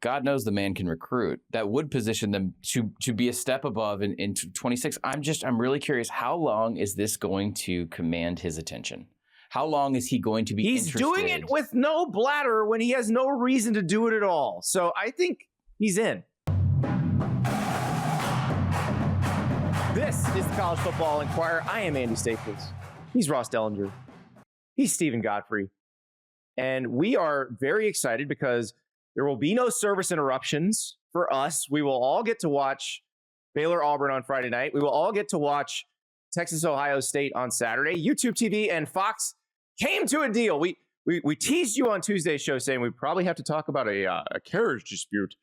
God knows the man can recruit. That would position them to be a step above in 26. I'm really curious, how long is this going to command his attention? How long is he going to be interested? He's doing it with no bladder when he has no reason to do it at all. So I think he's in. This is the College Football Enquirer. I am Andy Staples. He's Ross Dellenger. He's Steven Godfrey. And we are very excited because there will be no service interruptions for us. We will all get to watch Baylor-Auburn on Friday night. We will all get to watch Texas-Ohio State on Saturday. YouTube TV and Fox came to a deal. We teased you on Tuesday's show saying we probably have to talk about a carriage dispute.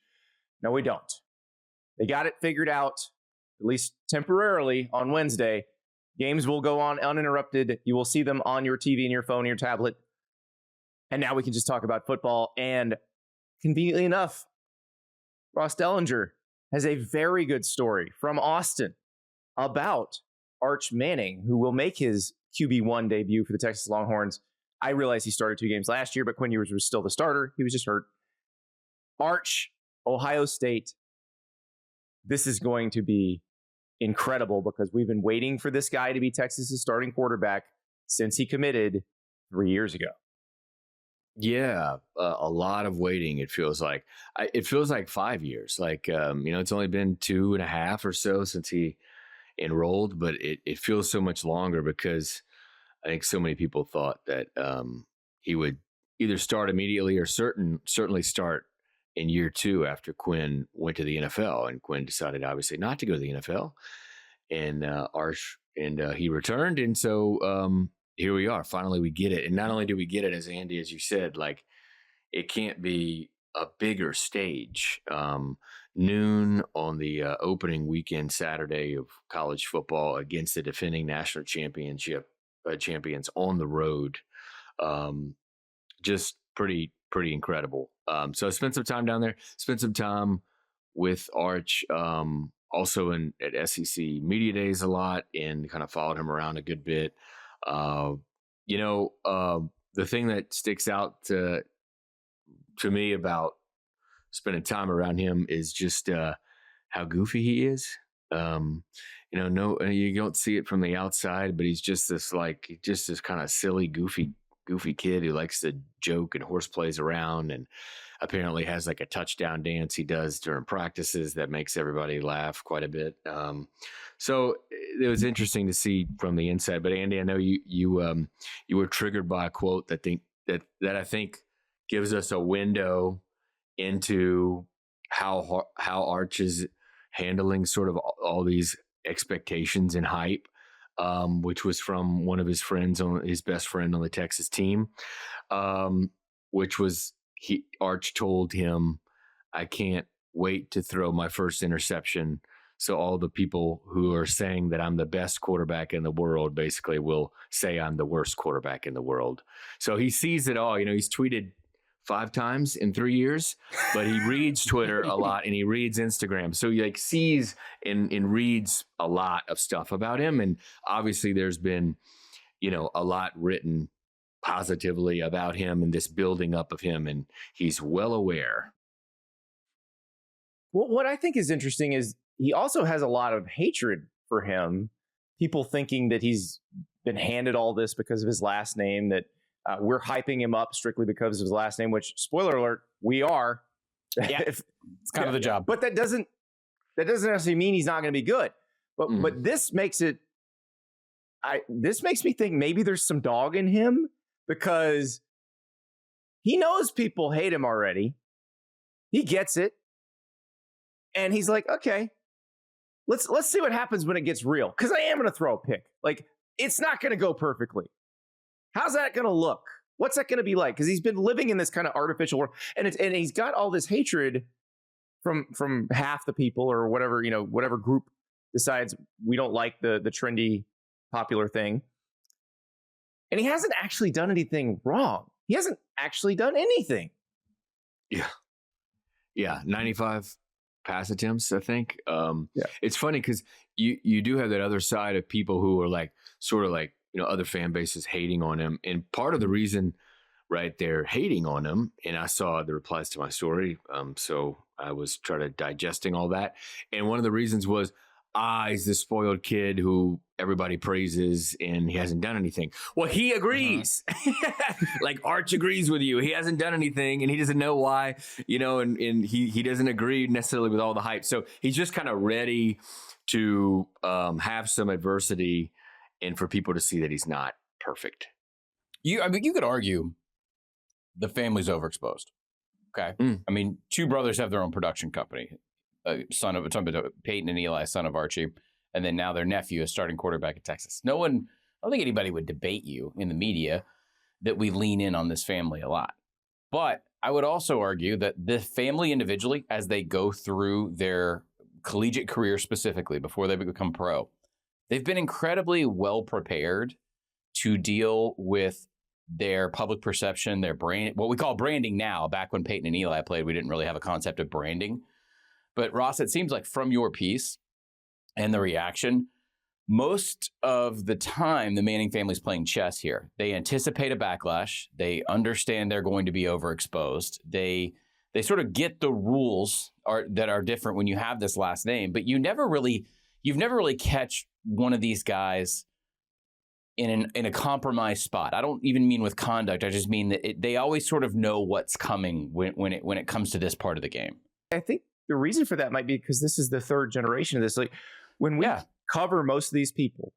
No, we don't. They got it figured out, at least temporarily, on Wednesday. Games will go on uninterrupted. You will see them on your TV and your phone and your tablet. And now we can just talk about football. And conveniently enough, Ross Dellenger has a very good story from Austin about Arch Manning, who will make his QB1 debut for the Texas Longhorns. I realize he started 2 games last year, but Quinn Ewers was still the starter. He was just hurt. Arch, Ohio State. This is going to be incredible because we've been waiting for this guy to be Texas's starting quarterback since he committed 3 years ago. Yeah, a lot of waiting, it feels like. It feels like 5 years. Like, it's only been 2.5 or so since he enrolled, but it feels so much longer because I think so many people thought that he would either start immediately or certainly start in year 2 after Quinn went to the NFL, and Quinn decided obviously not to go to the NFL, and he returned, and so here we are. Finally, we get it, and not only do we get it, as Andy, as you said, like it can't be a bigger stage. Noon on the opening weekend Saturday of college football against the defending national champions on the road. Just pretty incredible. So I spent some time down there, spent some time with Arch, also at SEC Media Days a lot, and kind of followed him around a good bit. The thing that sticks out to me about spending time around him is just how goofy he is. You don't see it from the outside, but he's just this kind of silly, goofy kid who likes to joke and horseplays around, and apparently has like a touchdown dance he does during practices that makes everybody laugh quite a bit. So it was interesting to see from the inside. But Andy, I know you were triggered by a quote that I think gives us a window into how Arch is handling sort of all these expectations and hype. Which was from one of his friends, his best friend on the Texas team, which was Arch told him, "I can't wait to throw my first interception. So all the people who are saying that I'm the best quarterback in the world basically will say I'm the worst quarterback in the world." So he sees it all. He's tweeted 5 times in 3 years, but he reads Twitter a lot and he reads Instagram. So he sees and reads a lot of stuff about him. And obviously there's been, a lot written positively about him and this building up of him. And he's well aware. Well, what I think is interesting is he also has a lot of hatred for him. People thinking that he's been handed all this because of his last name, that we're hyping him up strictly because of his last name, which, spoiler alert, we are. Yeah, it's kind of the job. But that doesn't necessarily mean he's not going to be good. But this makes me think maybe there's some dog in him because he knows people hate him already. He gets it. And he's like, okay, let's see what happens when it gets real. Because I am going to throw a pick. Like, it's not going to go perfectly. How's that going to look? What's that going to be like? Because he's been living in this kind of artificial world, and he's got all this hatred from half the people or whatever group decides we don't like the trendy popular thing. And he hasn't actually done anything wrong. He hasn't actually done anything. Yeah, 95 pass attempts, I think. It's funny because you do have that other side of people who are like sort of like other fan bases hating on him, and part of the reason right? They're hating on him. And I saw the replies to my story. So I was trying to digesting all that. And one of the reasons was, he's this spoiled kid who everybody praises and he hasn't done anything. Well, he agrees. Like Arch agrees with you. He hasn't done anything and he doesn't know why, and he doesn't agree necessarily with all the hype. So he's just kind of ready to have some adversity and for people to see that he's not perfect. You could argue the family's overexposed. Okay. I mean, two brothers have their own production company. Son of Peyton and Eli, son of Archie, and then now their nephew is starting quarterback at Texas. I don't think anybody would debate you in the media that we lean in on this family a lot. But I would also argue that the family individually, as they go through their collegiate career specifically before they become pro, they've been incredibly well prepared to deal with their public perception, their brand, what we call branding now. Back when Peyton and Eli played, we didn't really have a concept of branding. But Ross, it seems like from your piece and the reaction, most of the time the Manning family's playing chess here. They anticipate a backlash. They understand they're going to be overexposed. They sort of get the rules that are different when you have this last name, but you've never really catch one of these guys in a compromised spot. I don't even mean with conduct. I just mean that they always sort of know what's coming when it comes to this part of the game. I think the reason for that might be because this is the third generation of this. Like when we cover most of these people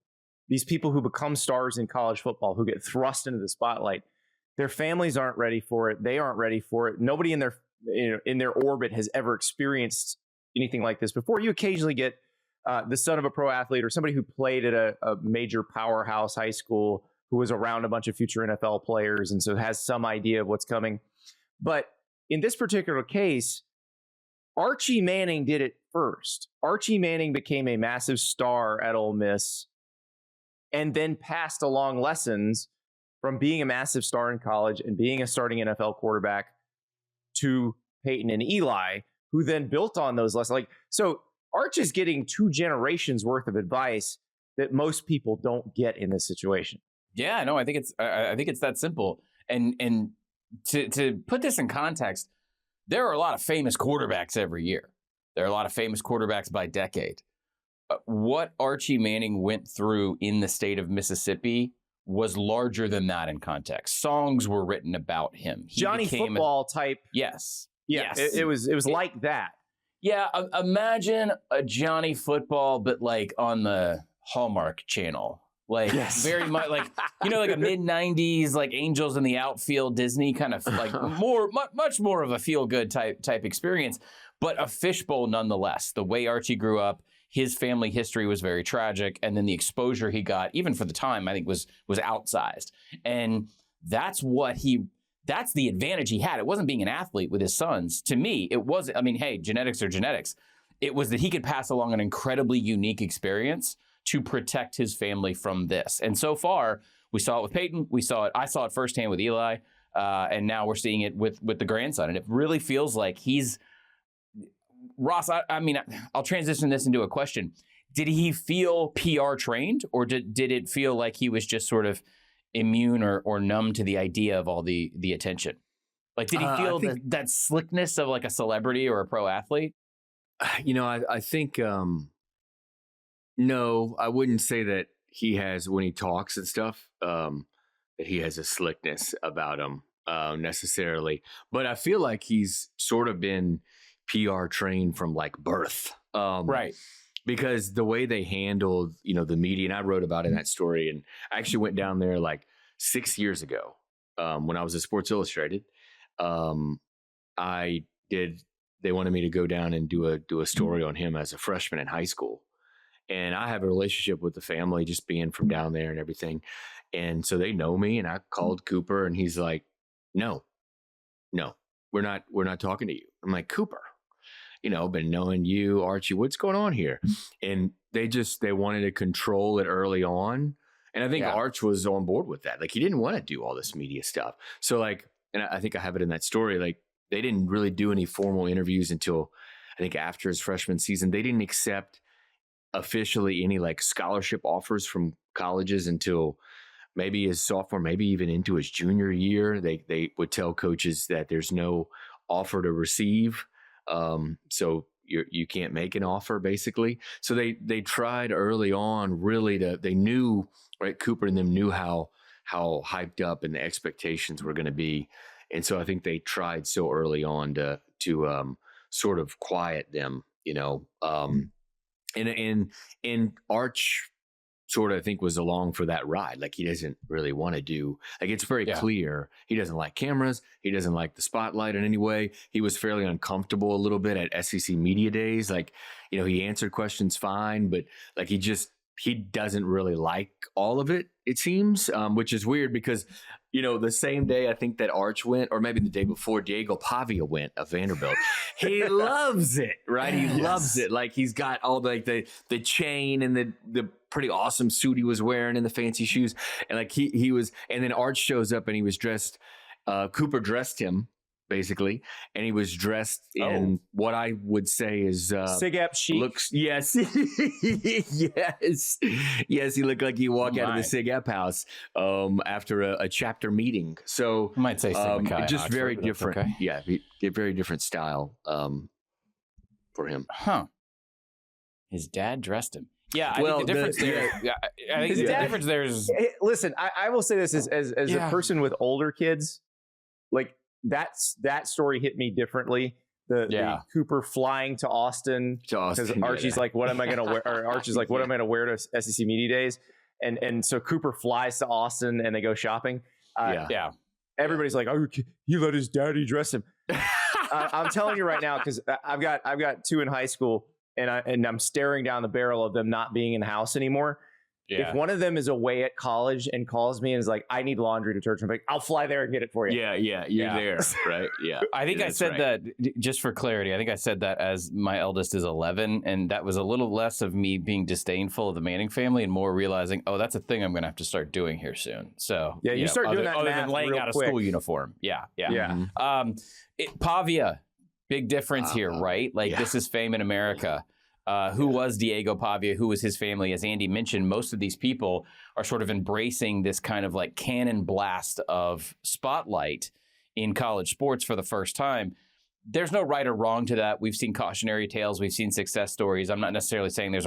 who become stars in college football, who get thrust into the spotlight, their families aren't ready for it. They aren't ready for it. Nobody in their orbit has ever experienced anything like this before. You occasionally get the son of a pro athlete or somebody who played at a major powerhouse high school who was around a bunch of future NFL players and so has some idea of what's coming. But in this particular case, Archie Manning did it first. Archie Manning became a massive star at Ole Miss and then passed along lessons from being a massive star in college and being a starting NFL quarterback to Peyton and Eli, who then built on those lessons. So Arch is getting 2 generations worth of advice that most people don't get in this situation. Yeah, no, I think it's that simple. And to put this in context, there are a lot of famous quarterbacks every year. There are a lot of famous quarterbacks by decade. What Archie Manning went through in the state of Mississippi was larger than that in context. Songs were written about him. Johnny Football type. Yes. Yeah, yes. It was like that. Yeah, imagine a Johnny Football, but like on the Hallmark Channel. Like very much like, like a mid-90s, like Angels in the Outfield, Disney kind of like much more of a feel-good type experience, but a fishbowl nonetheless. The way Archie grew up, his family history was very tragic, and then the exposure he got, even for the time, I think was outsized. And that's the advantage he had. It wasn't being an athlete with his sons. To me, it wasn't. I mean, hey, genetics are genetics. It was that he could pass along an incredibly unique experience to protect his family from this. And so far, we saw it with Peyton. I saw it firsthand with Eli. And now we're seeing it with the grandson. And it really feels like Ross, I'll transition this into a question. Did he feel PR trained, or did it feel like he was just sort of immune or numb to the idea of all the attention? Like, did he feel that slickness of like a celebrity or a pro athlete? I think, no, I wouldn't say that he has, when he talks and stuff, that he has a slickness about him necessarily. But I feel like he's sort of been PR trained from like birth. Right. Because the way they handled, the media, and I wrote about it in that story, and I actually went down there like 6 years ago when I was at Sports Illustrated. They wanted me to go down and do a story on him as a freshman in high school. And I have a relationship with the family just being from down there and everything. And so they know me, and I called Cooper, and he's like, no, we're not talking to you. I'm like, Cooper, been knowing you, Archie, what's going on here? And they wanted to control it early on. And I think Arch was on board with that. Like, he didn't want to do all this media stuff. So like, and I think I have it in that story, like they didn't really do any formal interviews until I think after his freshman season. They didn't accept officially any like scholarship offers from colleges until maybe his sophomore, maybe even into his junior year. They would tell coaches that there's no offer to receive. So you can't make an offer, basically. So they tried early on they knew, right? Cooper and them knew how hyped up and the expectations were going to be. And so I think they tried so early on to sort of quiet them, and Arch sort of, I think, was along for that ride. Like, he doesn't really want to do, like, it's very clear he doesn't like cameras. He doesn't like the spotlight in any way. He was fairly uncomfortable a little bit at SEC Media Days. Like, he answered questions fine, but like, he doesn't really like all of it, it seems, which is weird because, the same day I think that Arch went, or maybe the day before, Diego Pavia went of Vanderbilt. He loves it, right? He loves it. Like, he's got all the chain and the pretty awesome suit he was wearing and the fancy shoes. And like he was, and then Arch shows up and he was dressed, Cooper dressed him, basically, and he was dressed in what I would say is SIGAP chic. Looks, yes, yes, he looked like he walked out of the SIGAP house after a chapter meeting. So I might say just very different. Okay. Yeah, very different style for him. Huh? His dad dressed him. Yeah, I think the difference there. Yeah, I think the difference there is. Listen, I will say this as a person with older kids, like. That story hit me differently. The Cooper flying to Austin because Archie's like, what am I going to wear? Or Archie's like, what am I going to wear to SEC Media Days? And so Cooper flies to Austin and they go shopping. Everybody's like, oh, he let his daddy dress him. I'm telling you right now, because I've got two in high school and I'm staring down the barrel of them not being in the house anymore. Yeah. If one of them is away at college and calls me and is like, I need laundry detergent, I'm like, I'll fly there and get it for you. Yeah, you're there, right? Yeah. I think I said that, just for clarity, I think I said that as my eldest is 11, and that was a little less of me being disdainful of the Manning family and more realizing, that's a thing I'm going to have to start doing here soon. So you start doing that other than laying out a school uniform. Yeah. Mm-hmm. Pavia, big difference here, right? Like, this is fame in America. Who was Diego Pavia? Who was his family? As Andy mentioned, most of these people are sort of embracing this kind of like cannon blast of spotlight in college sports for the first time. There's no right or wrong to that. We've seen cautionary tales. We've seen success stories. I'm not necessarily saying there's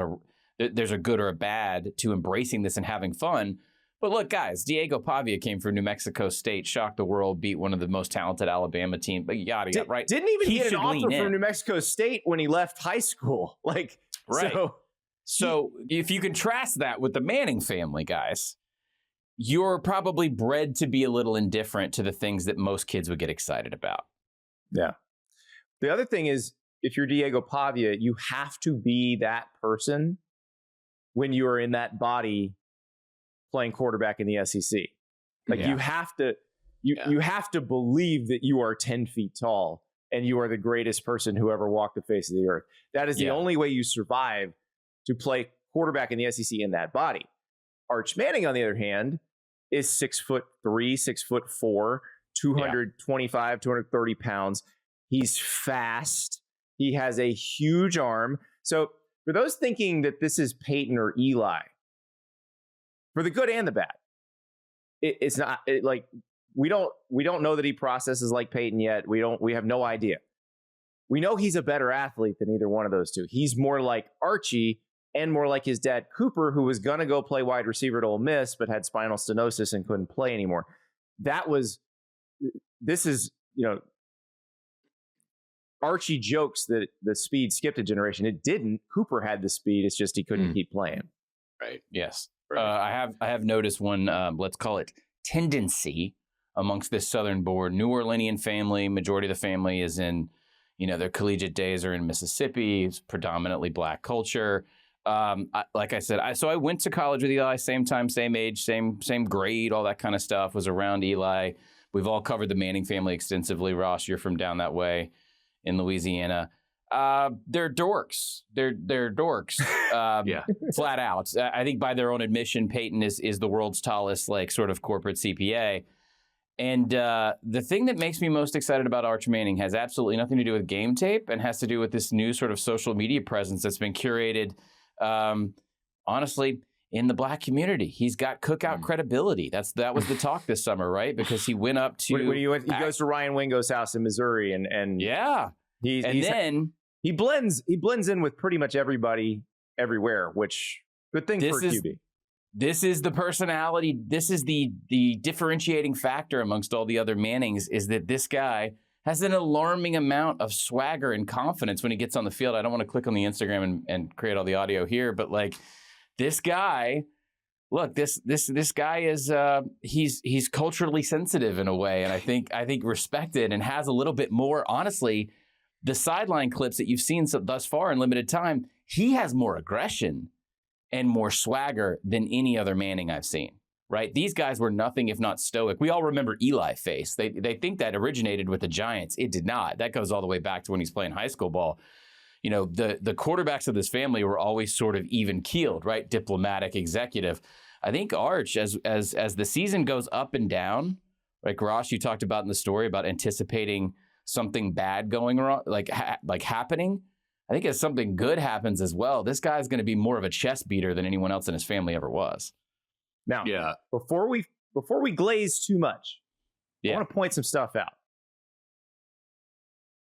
a good or a bad to embracing this and having fun. But look, guys, Diego Pavia came from New Mexico State, shocked the world, beat one of the most talented Alabama teams, but yada, right? Didn't even get an offer from New Mexico State when he left high school. Like, right. So if you contrast that with the Manning family, guys, you're probably bred to be a little indifferent to the things that most kids would get excited about. Yeah. The other thing is, if you're Diego Pavia, you have to be that person when you are in that body playing quarterback in the SEC. Like, you have to, you have to believe that you are 10 feet tall and you are the greatest person who ever walked the face of the earth. That is the only way you survive to play quarterback in the SEC in that body. Arch Manning, on the other hand, is 6'3", 6'4", 225, 230 pounds. He's fast. He has a huge arm. So for those thinking that this is Peyton or Eli, for the good and the bad, it's not like we don't know that he processes like Peyton yet. We have no idea. We know he's a better athlete than either one of those two. He's more like Archie and more like his dad Cooper, who was gonna go play wide receiver at Ole Miss but had spinal stenosis and couldn't play anymore. Archie jokes that the speed skipped a generation. It didn't. Cooper had the speed. It's just he couldn't keep playing. Right. Yes. I have noticed one, let's call it tendency amongst this Southern-born New Orleanian family. Majority of the family is in, their collegiate days are in Mississippi. It's predominantly black culture. Like I said, I went to college with Eli, same time, same age, same grade, all that kind of stuff. Was around Eli. We've all covered the Manning family extensively. Ross, you're from down that way in Louisiana. They're dorks. They're dorks. Flat out. I think by their own admission, Peyton is the world's tallest, sort of corporate CPA. And the thing that makes me most excited about Arch Manning has absolutely nothing to do with game tape and has to do with this new sort of social media presence that's been curated. Honestly, in the black community. He's got cookout credibility. That was the talk this summer, right? Because he went up to he goes to Ryan Wingo's house in Missouri, and he blends in with pretty much everybody everywhere, which good thing for a QB. This is the personality. This is the differentiating factor amongst all the other Mannings, is that this guy has an alarming amount of swagger and confidence when he gets on the field. I don't want to click on the Instagram and create all the audio here, but like this guy, look, this guy is he's culturally sensitive in a way, and I think respected and has a little bit more. Honestly, the sideline clips that you've seen thus far in limited time, he has more aggression and more swagger than any other Manning I've seen. Right? These guys were nothing if not stoic. We all remember Eli face. They think that originated with the Giants. It did not. That goes all the way back to when he's playing high school ball. You know, the quarterbacks of this family were always sort of even keeled, right? Diplomatic, executive. I think Arch, as the season goes up and down, like Ross, you talked about in the story about anticipating something bad going wrong, like happening. I think as something good happens as well, this guy's going to be more of a chest beater than anyone else in his family ever was. Now, before we glaze too much, I want to point some stuff out.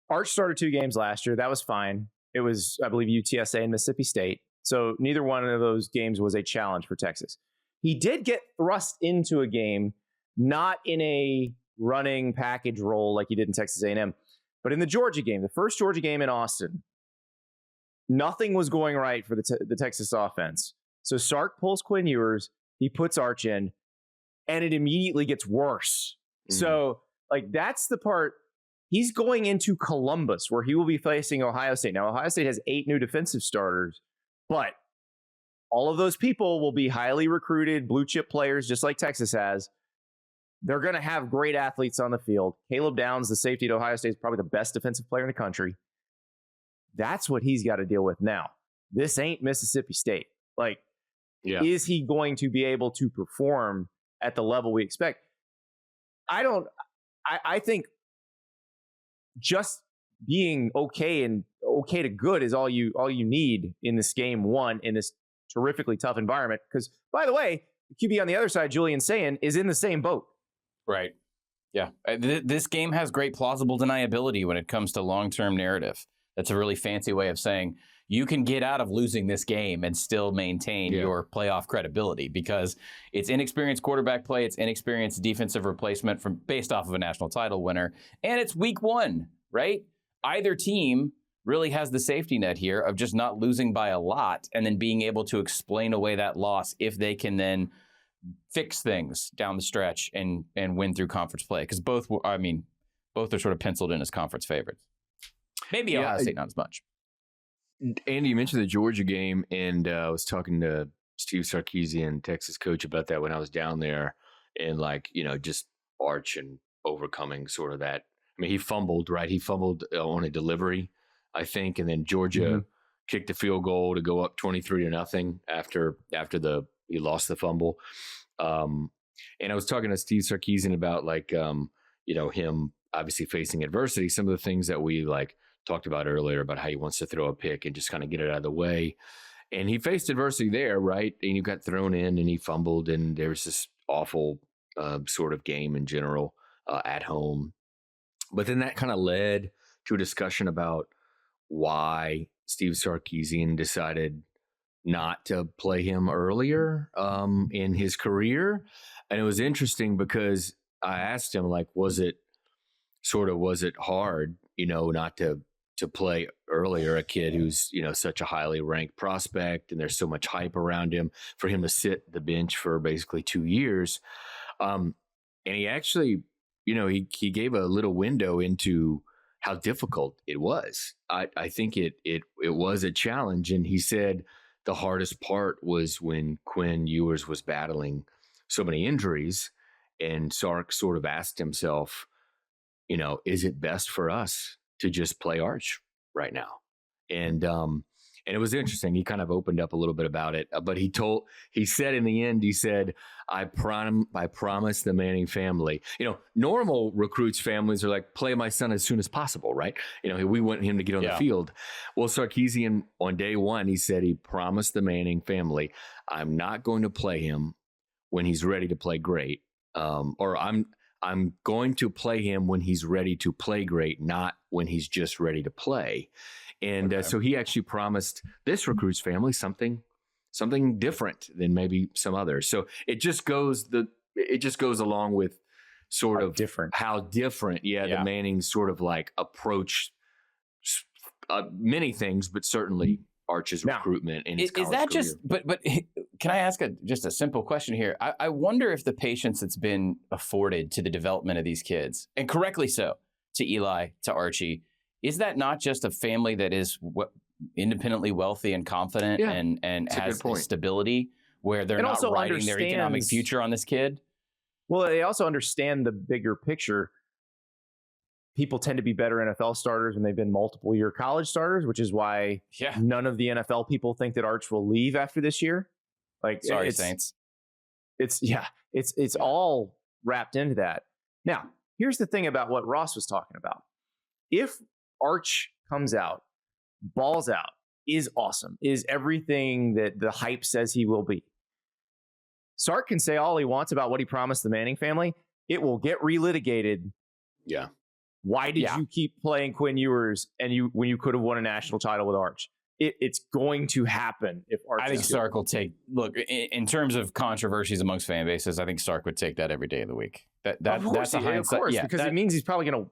Arch started 2 games last year. That was fine. It was, I believe, UTSA and Mississippi State. So neither one of those games was a challenge for Texas. He did get thrust into a game, not in a running package role like he did in Texas A&M, but in the Georgia game, the first Georgia game in Austin. Nothing was going right for the Texas offense. So Sark pulls Quinn Ewers. He puts Arch in, and it immediately gets worse. So, like, that's the part. He's going into Columbus, where he will be facing Ohio State. Now, Ohio State has 8 new defensive starters, but all of those people will be highly recruited, blue-chip players, just like Texas has. They're going to have great athletes on the field. Caleb Downs, the safety at Ohio State, is probably the best defensive player in the country. That's what he's got to deal with now. This ain't Mississippi State. Like, is he going to be able to perform at the level we expect? I think just being okay to good is all you need in this game one, in this terrifically tough environment. Because, by the way, the QB on the other side, Julian Sayin, is in the same boat. Right. Yeah. This game has great plausible deniability when it comes to long-term narrative. That's a really fancy way of saying you can get out of losing this game and still maintain your playoff credibility, because it's inexperienced quarterback play, it's inexperienced defensive replacement based off of a national title winner, and it's week 1, right? Either team really has the safety net here of just not losing by a lot and then being able to explain away that loss if they can then fix things down the stretch and win through conference play, because both are sort of penciled in as conference favorites. Maybe Ohio State not as much. Andy, you mentioned the Georgia game, and I was talking to Steve Sarkisian, Texas coach, about that when I was down there, and just Arch and overcoming sort of that. I mean, he fumbled, right? He fumbled on a delivery, I think, and then Georgia kicked a field goal to go up 23-0 after he lost the fumble. And I was talking to Steve Sarkisian about him obviously facing adversity. Some of the things that we talked about earlier about how he wants to throw a pick and just kind of get it out of the way. And he faced adversity there, right? And he got thrown in and he fumbled, and there was this awful sort of game in general at home. But then that kind of led to a discussion about why Steve Sarkisian decided not to play him earlier in his career. And it was interesting because I asked him, was it hard, not to play earlier, a kid who's, such a highly ranked prospect and there's so much hype around him, for him to sit the bench for basically 2 years. And he actually, he gave a little window into how difficult it was. I think it was a challenge. And he said the hardest part was when Quinn Ewers was battling so many injuries, and Sark sort of asked himself, is it best for us to just play Arch right now? And And it was interesting. He kind of opened up a little bit about it, but he said in the end, he said, I promise the Manning family, normal recruits families are like, play my son as soon as possible. Right. We want him to get on the field. Well, Sarkisian on day one, he said he promised the Manning family, I'm not going to play him when he's ready to play great. Or I'm going to play him when he's ready to play great, not when he's just ready to play. And so he actually promised this recruit's family something different than maybe some others. So it just goes along with sort of how different, the Mannings sort of like approach many things, but certainly Arch's recruitment and his college career. Just, but can I ask just a simple question here? I wonder if the patience that's been afforded to the development of these kids, and correctly so, to Eli, to Archie, is that not just a family that is independently wealthy and confident and has stability where they're not writing their economic future on this kid? Well, they also understand the bigger picture. People tend to be better NFL starters when they've been multiple year college starters, which is why none of the NFL people think that Arch will leave after this year. Like, sorry, Saints. It's all wrapped into that. Now, here's the thing about what Ross was talking about. If Arch comes out, balls out, is awesome, is everything that the hype says he will be, Sark can say all he wants about what he promised the Manning family. It will get relitigated. Yeah. Why did you keep playing Quinn Ewers when you could have won a national title with Arch? It's going to happen if Arch. I think Sark will take. Look, in terms of controversies amongst fan bases, I think Sark would take that every day of the week. That's a hindsight. Of course, because it means he's probably going to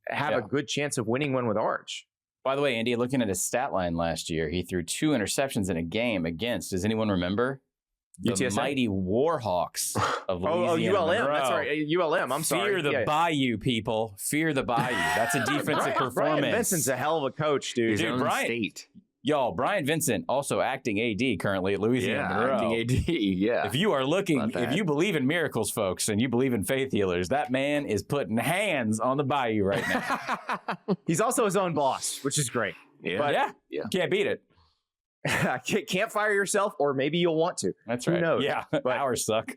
have a good chance of winning one with Arch. By the way, Andy, looking at his stat line last year, he threw 2 interceptions in a game against. Does anyone remember? The mighty Warhawks of Louisiana. ULM. Monroe. That's right. ULM. I'm sorry. Fear the Bayou, people. Fear the Bayou. That's a defensive performance. Brian Vincent's a hell of a coach, dude. Brian Vincent, also acting AD currently at Louisiana Monroe. Acting AD, If you are looking, if you believe in miracles, folks, and you believe in faith healers, that man is putting hands on the Bayou right now. He's also his own boss, which is great. Yeah. Can't beat it. Can't fire yourself, or maybe you'll want to. That's right. Who knows? Yeah, but ours suck.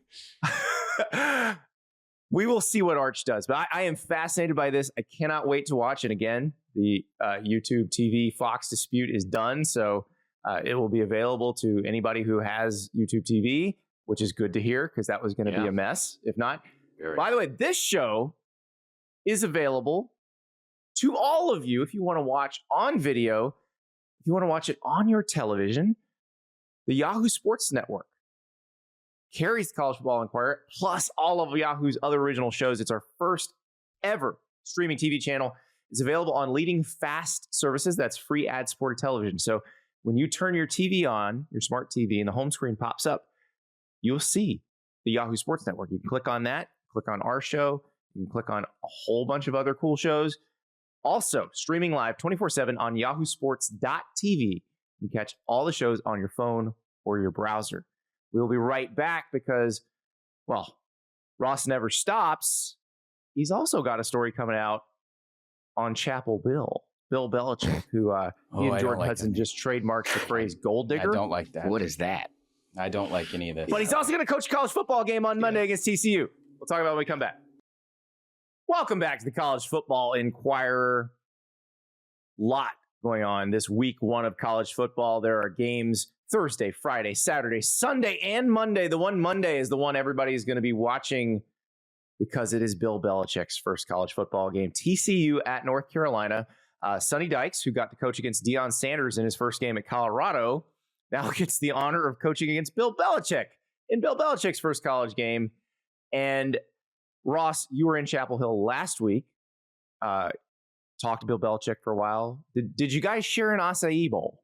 We will see what Arch does, but I am fascinated by this. I cannot wait to watch it again. The YouTube TV Fox dispute is done, so it will be available to anybody who has YouTube TV, which is good to hear because that was going to be a mess if not. By the way, this show is available to all of you if you want to watch on video. If you want to watch it on your television, the Yahoo Sports Network carries the College Football Enquirer, plus all of Yahoo's other original shows. It's our first ever streaming TV channel. It's available on leading FAST services. That's free ad-supported television. So when you turn your TV on, your smart TV, and the home screen pops up, you'll see the Yahoo Sports Network. You can click on that, click on our show. You can click on a whole bunch of other cool shows. Also, streaming live 24/7 on yahoosports.tv. You catch all the shows on your phone or your browser. We'll be right back because, well, Ross never stops. He's also got a story coming out on Chapel Bill Belichick, who he and Jordan Hudson just trademarked the phrase gold digger. I don't like that. What is that? I don't like any of this. But he's also going to coach a college football game on Monday against TCU. We'll talk about it when we come back. Welcome back to the College Football Enquirer. Lot going on this week 1 of college football. There are games Thursday, Friday, Saturday, Sunday, and Monday. The one Monday is the one everybody is going to be watching because it is Bill Belichick's first college football game. TCU at North Carolina. Sonny Dykes, who got to coach against Deion Sanders in his first game at Colorado, now gets the honor of coaching against Bill Belichick in Bill Belichick's first college game. And Ross, you were in Chapel Hill last week. Talked to Bill Belichick for a while. Did you guys share an acai bowl?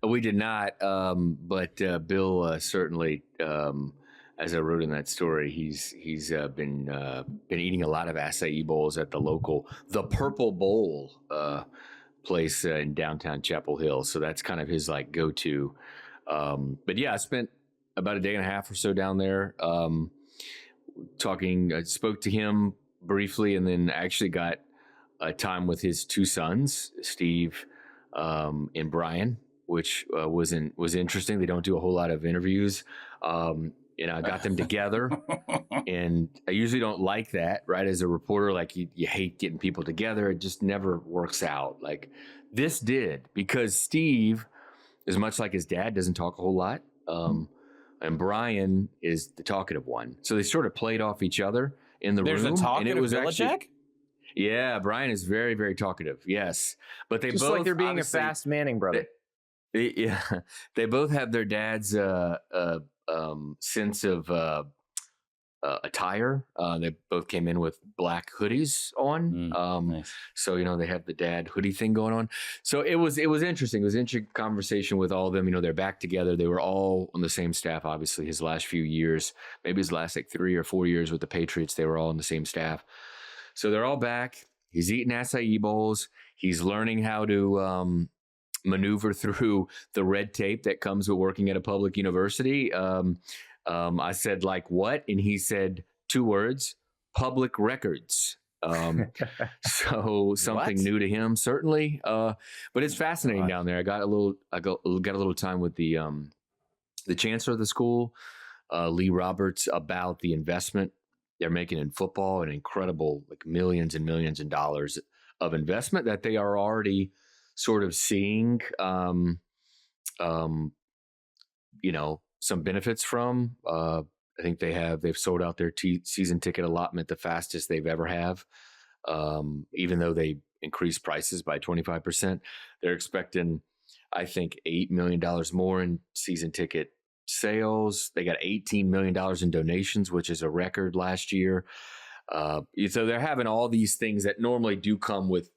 We did not, but Bill certainly, as I wrote in that story, he's been eating a lot of acai bowls at the Purple Bowl place in downtown Chapel Hill. So that's kind of his like go-to. But yeah, I spent about a day and a half or so down there. I spoke to him briefly and then actually got time with his 2 sons, Steve in Brian, which was interesting. They don't do a whole lot of interviews. I got them together, and I usually don't like that, right? As a reporter, like you hate getting people together. It just never works out. Like this did, because Steve is much like his dad, doesn't talk a whole lot. And Brian is the talkative one. So they sort of played off each other in the room. There's a talkative and it was Belichick? actually, yeah, Brian is very, very talkative. Yes. But they Just both like they're being a fast Manning brother. They both have their dad's sense of attire. They both came in with black hoodies on. Nice. So, they have the dad hoodie thing going on. So it was interesting. It was an interesting conversation with all of them. They're back together. They were all on the same staff, obviously, his last few years, maybe his last 3 or 4 years with the Patriots, they were all on the same staff. So they're all back. He's eating acai bowls. He's learning how to maneuver through the red tape that comes with working at a public university. I said, like, what? And he said 2 words, public records. So something What? new to him, certainly. But it's fascinating down there. I got a little time with the chancellor of the school, Lee Roberts, about the investment they're making in football, an incredible, like, millions and millions of dollars of investment that they are already sort of seeing, some benefits from. I think they've sold out their season ticket allotment the fastest they've ever have. Even though they increased prices by 25%, they're expecting, I think, $8 million more in season ticket sales. They got $18 million in donations, which is a record last year. So they're having all these things that normally do come with,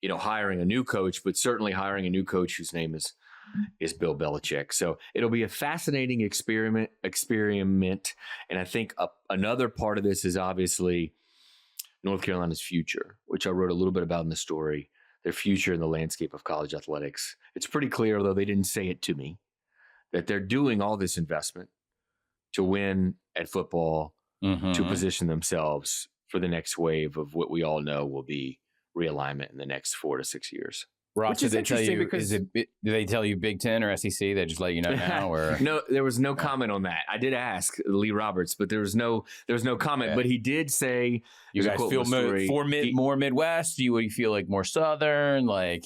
hiring a new coach, but certainly hiring a new coach whose name is Bill Belichick. So it'll be a fascinating experiment. And I think another part of this is obviously North Carolina's future, which I wrote a little bit about in the story, their future in the landscape of college athletics. It's pretty clear, although they didn't say it to me, that they're doing all this investment to win at football, to position themselves for the next wave of what we all know will be realignment in the next 4 to 6 years. Ross, Which is did they tell interesting you? because- Do they tell you Big Ten or SEC? They just let you know now, or No, there was no comment on that. I did ask Lee Roberts, but there was no comment. Okay. But he did say, you there's a guys quote feel in the story. more Midwest? You feel like more Southern? Like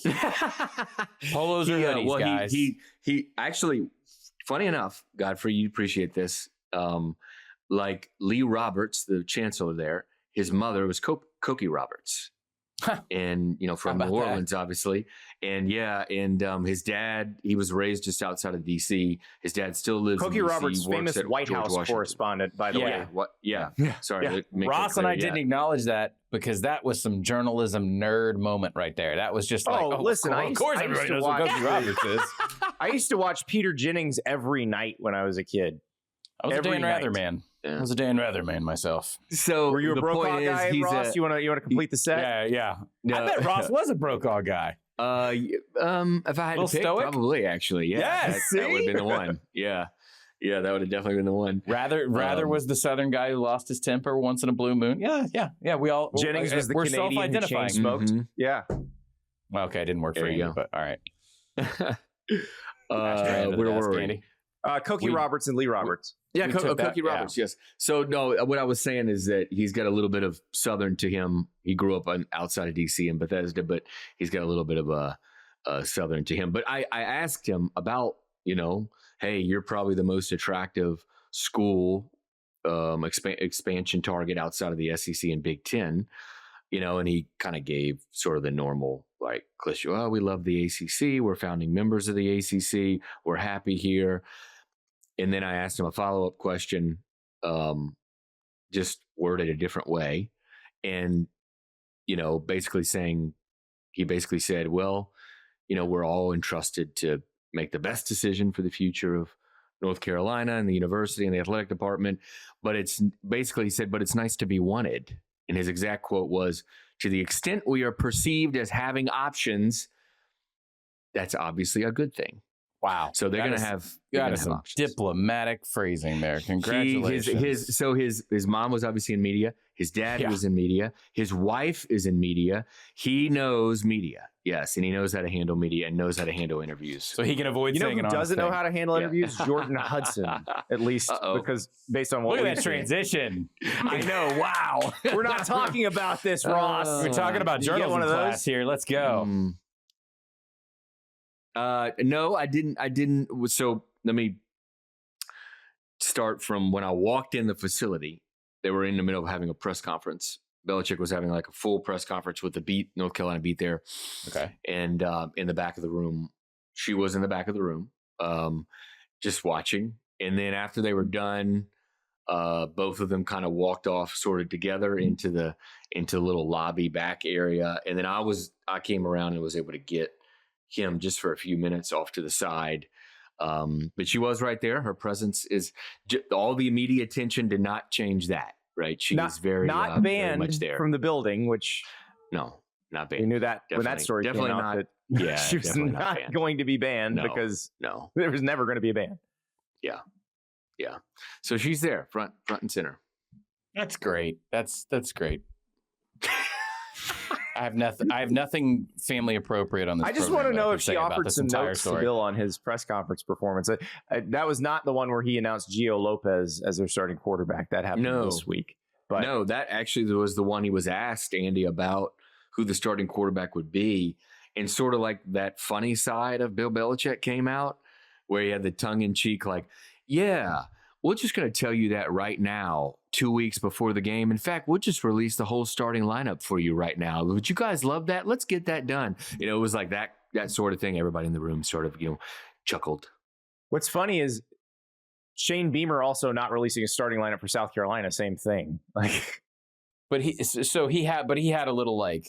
polos or hoodies, guys? He actually, funny enough, Godfrey, you appreciate this. Like Lee Roberts, the chancellor there, his mother was Cokie Roberts. And from New Orleans, obviously, and his dad, he was raised just outside of DC. His dad still lives in Cokie DC, Roberts, works famous at White George House Washington. correspondent, by the way. Sorry, Yeah. make that Ross and I clear, didn't acknowledge that because that was some journalism nerd moment right there. That was just like, listen, of course I used everybody to knows what watch- Cokie Roberts is. I used to watch Peter Jennings every night when I was a kid. I was a Every Dan Rather night. man. Yeah. I was a Dan Rather man myself. So Were you a the Brokaw point guy, is, he's Ross? You want to complete the set? Yeah. No. I bet Ross was a Brokaw guy. If I had Little to pick, stoic? probably actually, yeah, Yes, that would have see? been the one. Yeah, that would have definitely been the one. Rather was the Southern guy who lost his temper once in a blue moon. Yeah. We all Jennings was the we're Canadian who self-identifying. chain smoked. Mhm. Yeah. Well, okay, it didn't work for There you Andy, go. but all right. Where were we? Andy. Cokie Roberts and Lee Roberts. Yeah, We took that, Cokie Roberts, yes. So, no, what I was saying is that he's got a little bit of Southern to him. He grew up outside of D.C. in Bethesda, but he's got a little bit of a Southern to him. But I asked him about, hey, you're probably the most attractive school expansion target outside of the SEC and Big Ten, and he kind of gave sort of the normal, like, cliche, oh, we love the ACC. We're founding members of the ACC. We're happy here. And then I asked him a follow-up question, just worded a different way. And, basically he basically said, well, we're all entrusted to make the best decision for the future of North Carolina and the university and the athletic department. But it's basically, he said, but it's nice to be wanted. And his exact quote was, to the extent we are perceived as having options, that's obviously a good thing. Wow. So they're going to have some options. diplomatic phrasing there. Congratulations. His mom was obviously in media. His dad was in media. His wife is in media. He knows media. Yes, and he knows how to handle media and knows how to handle interviews. So he can avoid saying who doesn't know how to handle interviews? Jordan Hudson, at least, because based on what look at that transition. I know. Wow. We're not talking about this, Ross. We're talking about journalism class here. Let's go. No, I didn't. So let me start from when I walked in the facility. They were in the middle of having a press conference. Belichick was having like a full press conference with the North Carolina beat there. Okay. And in the back of the room, she was in the back of the room, just watching. And then after they were done, both of them kind of walked off sort of together into the little lobby back area. And then I came around and was able to get him just for a few minutes off to the side. But she was right there. Her presence is all the media attention did not change that. Right. She is very banned very much there from the building, which no, not banned. We knew that when that story definitely came out. Not, that she was not going to be banned because there was never going to be a ban. Yeah. Yeah. So she's there, front and center. That's great. That's great. I have nothing family appropriate on this. I just want to know if she offered some notes to Bill on his press conference performance. That was not the one where he announced Gio Lopez as their starting quarterback. That happened this week. But no, that actually was the one he was asked, Andy, about who the starting quarterback would be. And sort of like that funny side of Bill Belichick came out where he had the tongue in cheek, like, yeah, we're just going to tell you that right now, 2 weeks before the game. In fact, we'll just release the whole starting lineup for you right now. Would you guys love that? Let's get that done. It was like that sort of thing. Everybody in the room sort of, chuckled. What's funny is Shane Beamer also not releasing a starting lineup for South Carolina. Same thing. But he had a little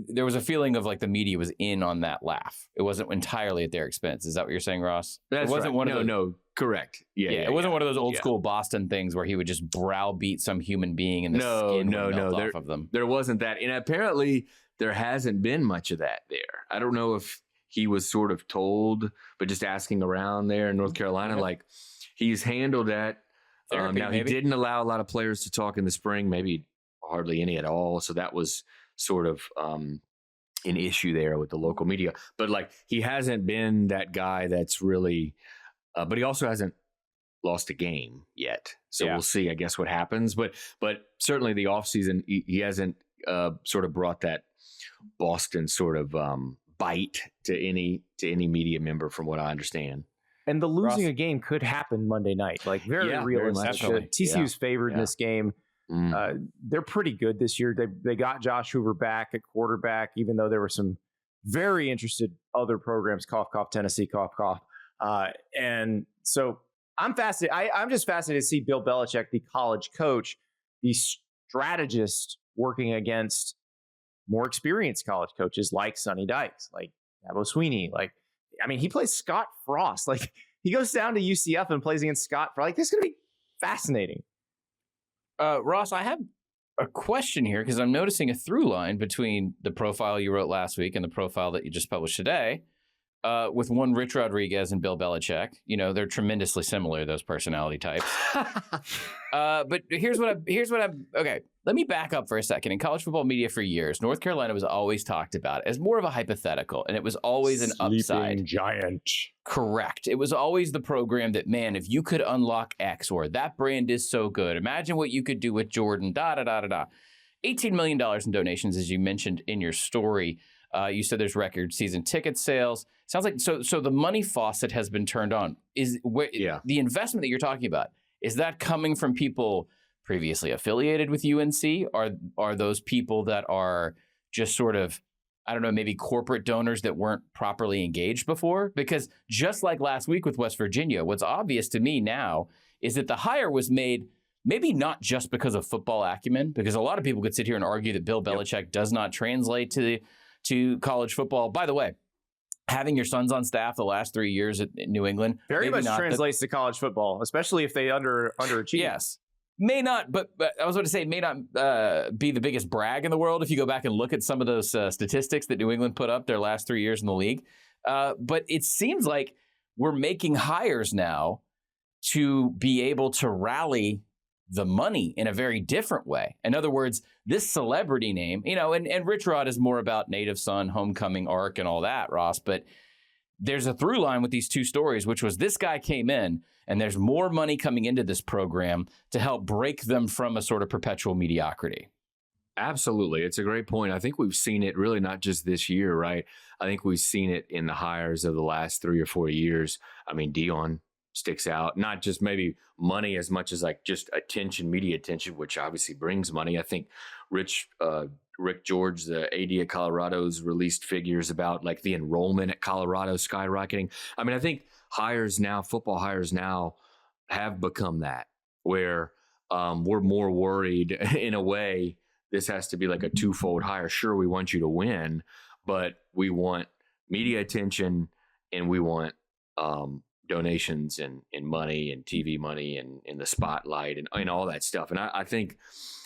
there was a feeling of like the media was in on that laugh. It wasn't entirely at their expense. Is that what you're saying, Ross? It wasn't one of those. No, correct. Yeah. It wasn't one of those old school Boston things where he would just browbeat some human being and the skin would melt off of them. There wasn't that, and apparently there hasn't been much of that there. I don't know if he was sort of told, but just asking around there in North Carolina, like he's handled that. Therapy, now he didn't allow a lot of players to talk in the spring, maybe hardly any at all. So that was sort of an issue there with the local media. But he hasn't been that guy that's really, but he also hasn't lost a game yet. So we'll see, I guess, what happens. But certainly the offseason, he hasn't sort of brought that Boston sort of bite to any media member, from what I understand. And the losing a game could happen Monday night. Very realistic. TCU's favored in this game. They're pretty good this year. They got Josh Hoover back at quarterback, even though there were some very interested other programs, cough, cough, Tennessee, cough, cough. And so I'm fascinated. I'm just fascinated to see Bill Belichick, the college coach, the strategist working against more experienced college coaches like Sonny Dykes, like Dabo Sweeney. He plays Scott Frost. He goes down to UCF and plays against Scott Frost. This is going to be fascinating. Ross, I have a question here because I'm noticing a through line between the profile you wrote last week and the profile that you just published today. With one Rich Rodriguez and Bill Belichick. They're tremendously similar, those personality types. But here's what I'm okay. Let me back up for a second. In college football media for years, North Carolina was always talked about as more of a hypothetical, and it was always an upside. Giant. Correct. It was always the program that, man, if you could unlock X, or that brand is so good, imagine what you could do with Jordan, $18 million in donations, as you mentioned in your story. You said there's record season ticket sales. Sounds like so the money faucet has been turned on. The investment that you're talking about, is that coming from people previously affiliated with UNC? Are those people that are just sort of, I don't know, maybe corporate donors that weren't properly engaged before? Because just like last week with West Virginia, what's obvious to me now is that the hire was made maybe not just because of football acumen, because a lot of people could sit here and argue that Bill Belichick does not translate to college football. By the way, having your sons on staff the last 3 years at New England very much translates to college football, especially if they underachieve. Yes. May not, but I was going to say, may not be the biggest brag in the world if you go back and look at some of those statistics that New England put up their last 3 years in the league. But it seems like we're making hires now to be able to rally the money in a very different way. In other words, this celebrity name, and Rich Rod is more about native son, homecoming arc and all that, Ross, but there's a through line with these two stories, which was this guy came in and there's more money coming into this program to help break them from a sort of perpetual mediocrity. Absolutely. It's a great point. I think we've seen it really not just this year, right? I think we've seen it in the hires of the last 3 or 4 years. I mean, Deion sticks out, not just maybe money as much as like just attention, media attention, which obviously brings money. I think Rick George, the AD at Colorado's released figures about like the enrollment at Colorado skyrocketing. I mean, I think football hires now have become that where we're more worried in a way. This has to be like a twofold hire. Sure, we want you to win, but we want media attention and we want donations and money and TV money and in the spotlight and all that stuff. And I think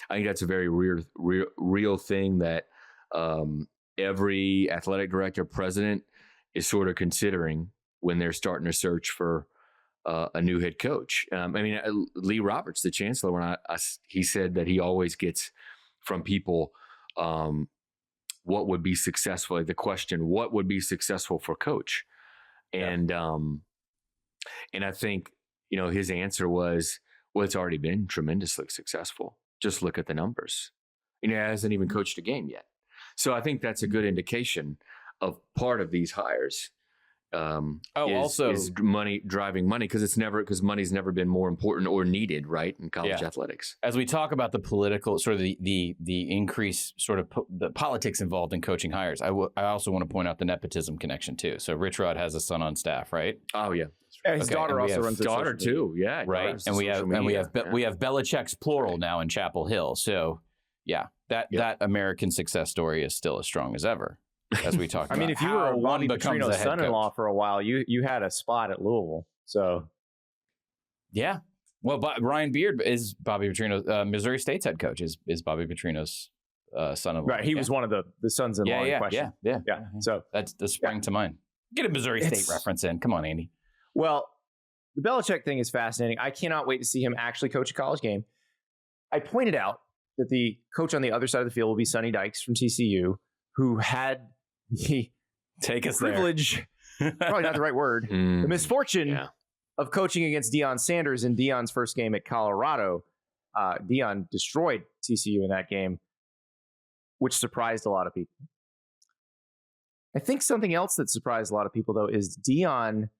that's a very real thing that every athletic director, president is sort of considering when they're starting to search for a new head coach. Lee Roberts, the chancellor, when he said that he always gets from people what would be successful, like the question, what would be successful for coach? And I think, his answer was, well, it's already been tremendously successful. Just look at the numbers. He hasn't even coached a game yet. So I think that's a good indication of part of these hires. Is money driving money because money's never been more important or needed, right, in college athletics. As we talk about the political sort of the increase, sort of the politics involved in coaching hires, I also want to point out the nepotism connection too. So Rich Rod has a son on staff, right? Oh yeah, his daughter also runs the daughter too. Yeah, right. And we have Belichick's plural now in Chapel Hill. So yeah, that American success story is still as strong as ever. As we talked about. I mean, if you were Bobby Petrino's son-in-law for a while, you had a spot at Louisville. So, yeah. Well, Ryan Beard is Bobby Petrino's, Missouri State's head coach is Bobby Petrino's son-in-law. Right. He was one of the sons-in-law in question. Yeah. So that sprang to mind. Get a Missouri State reference in. Come on, Andy. Well, the Belichick thing is fascinating. I cannot wait to see him actually coach a college game. I pointed out that the coach on the other side of the field will be Sonny Dykes from TCU, who had the privilege, probably not the right word, the misfortune of coaching against Deion Sanders in Deion's first game at Colorado. Deion destroyed TCU in that game, which surprised a lot of people. I think something else that surprised a lot of people, though, is Deion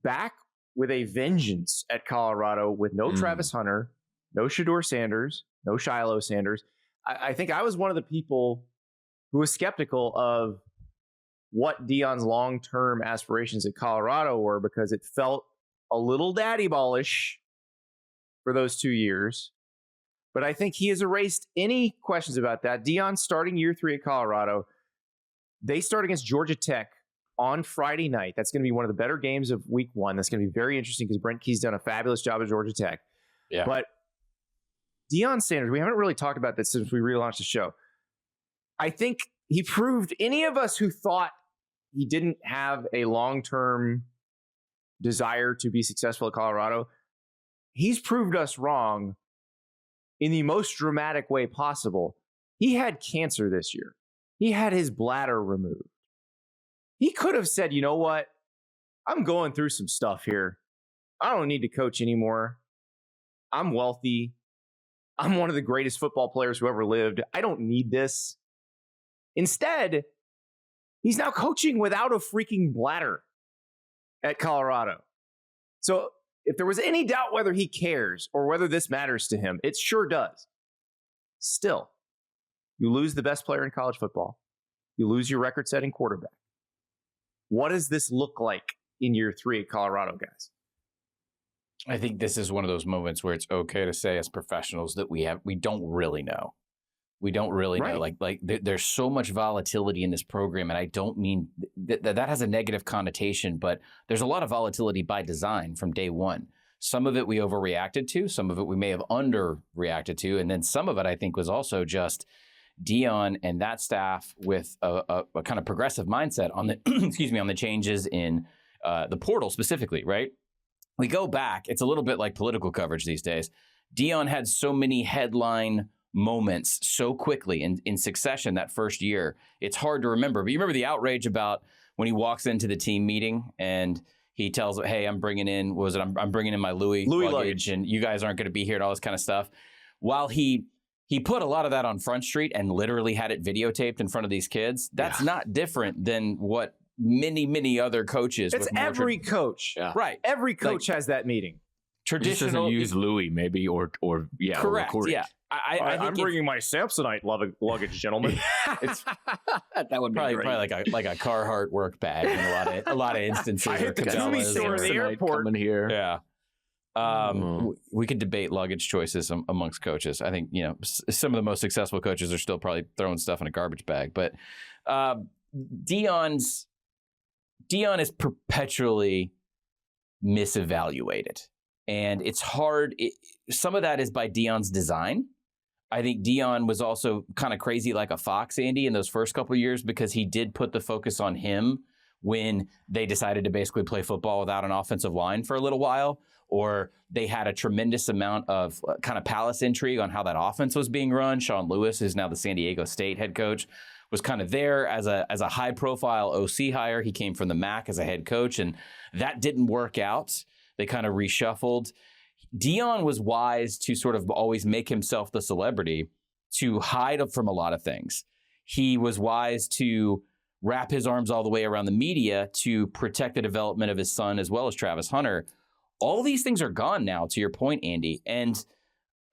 back with a vengeance at Colorado with no Travis Hunter, no Shedeur Sanders, no Shiloh Sanders. I think I was one of the people who was skeptical of what Deion's long-term aspirations at Colorado were because it felt a little daddy ballish for those 2 years. But I think he has erased any questions about that. Deion starting year 3 at Colorado. They start against Georgia Tech on Friday night. That's going to be one of the better games of week 1. That's going to be very interesting because Brent Key's done a fabulous job at Georgia Tech. Yeah. But Deion Sanders, we haven't really talked about this since we relaunched the show. I think he proved any of us who thought he didn't have a long-term desire to be successful at Colorado, he's proved us wrong in the most dramatic way possible. He had cancer this year. He had his bladder removed. He could have said, you know what? I'm going through some stuff here. I don't need to coach anymore. I'm wealthy. I'm one of the greatest football players who ever lived. I don't need this. Instead, he's now coaching without a freaking bladder at Colorado. So if there was any doubt whether he cares or whether this matters to him, it sure does. Still, you lose the best player in college football. You lose your record-setting quarterback. What does this look like in year 3 at Colorado, guys? I think this is one of those moments where it's okay to say as professionals that we don't really know. We don't really know. Like there's so much volatility in this program, and I don't mean that has a negative connotation, but there's a lot of volatility by design from day one. Some of it we overreacted to, some of it we may have underreacted to, and then some of it I think was also just Deion and that staff with a kind of progressive mindset on the on the changes in the portal specifically, right? We go back, it's a little bit like political coverage these days. Deion had so many headline moments so quickly in succession that first year. It's hard to remember. But you remember the outrage about when he walks into the team meeting and he tells, hey, I'm bringing in my Louis luggage and you guys aren't going to be here and all this kind of stuff. While he put a lot of that on Front Street and literally had it videotaped in front of these kids, that's not different than what many other coaches. It's every coach. Yeah. Right. Every coach has that meeting. Traditional. Just use Louis maybe or correct. Or yeah. I'm bringing my Samsonite luggage, gentlemen. That would probably like a Carhartt work bag in a lot of instances. I hit the Cabela's store in the airport. Coming here. Yeah. We could debate luggage choices amongst coaches. I think, some of the most successful coaches are still probably throwing stuff in a garbage bag. But Deion is perpetually misevaluated. And it's hard. Some of that is by Deion's design. I think Deion was also kind of crazy like a fox, Andy, in those first couple of years because he did put the focus on him when they decided to basically play football without an offensive line for a little while, or they had a tremendous amount of kind of palace intrigue on how that offense was being run. Sean Lewis, who's now the San Diego State head coach, was kind of there as a high-profile OC hire. He came from the MAC as a head coach, and that didn't work out. They kind of reshuffled. Deion was wise to sort of always make himself the celebrity, to hide from a lot of things. He was wise to wrap his arms all the way around the media to protect the development of his son as well as Travis Hunter. All these things are gone now, to your point, Andy. And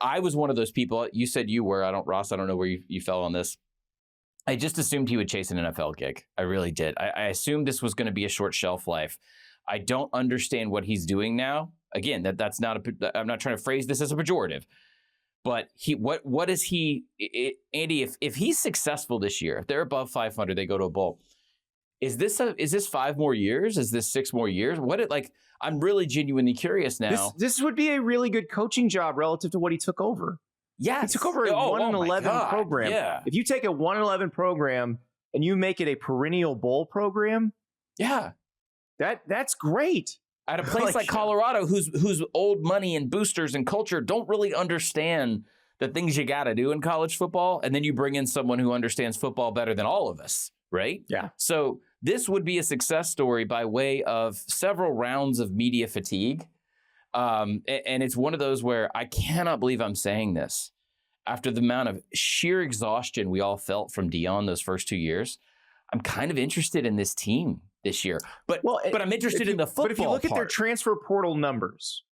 I was one of those people. You said you were. Ross, I don't know where you fell on this. I just assumed he would chase an NFL gig. I really did. I assumed this was going to be a short shelf life. I don't understand what he's doing now. Again, that's not I'm not trying to phrase this as a pejorative, but what is he, Andy? If he's successful this year, if they're above 500, they go to a bowl. Is this 5 more years? Is this 6 more years? I'm really genuinely curious now. This would be a really good coaching job relative to what he took over. Yeah, he took over a 1-11 program. Yeah. If you take a 1-11 program and you make it a perennial bowl program, yeah. That's great. At a place like Colorado, whose old money and boosters and culture don't really understand the things you got to do in college football, and then you bring in someone who understands football better than all of us, right? Yeah. So this would be a success story by way of several rounds of media fatigue, and it's one of those where I cannot believe I'm saying this. After the amount of sheer exhaustion we all felt from Deion those first 2 years, I'm kind of interested in this team this year. But I'm interested in the football. But if you look part. at their transfer portal numbers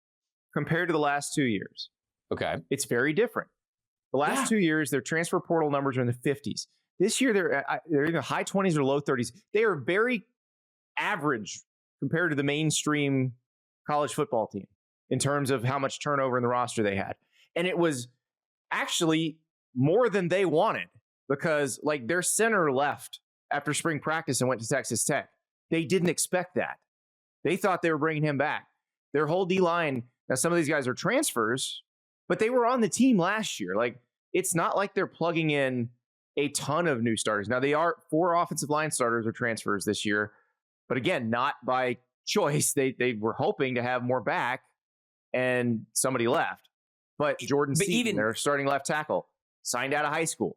compared to the last 2 years, okay, it's very different. The last 2 years, their transfer portal numbers are in the 50s. This year, they're in the high 20s or low 30s. They are very average compared to the mainstream college football team in terms of how much turnover in the roster they had. And it was actually more than they wanted because their center left after spring practice and went to Texas Tech. They didn't expect that. They thought they were bringing him back. Their whole D-line, now some of these guys are transfers, but they were on the team last year. It's not like they're plugging in a ton of new starters. Now, they are 4 offensive line starters or transfers this year, but again, not by choice. They were hoping to have more back, and somebody left. But Jordan Seaton, their starting left tackle, signed out of high school.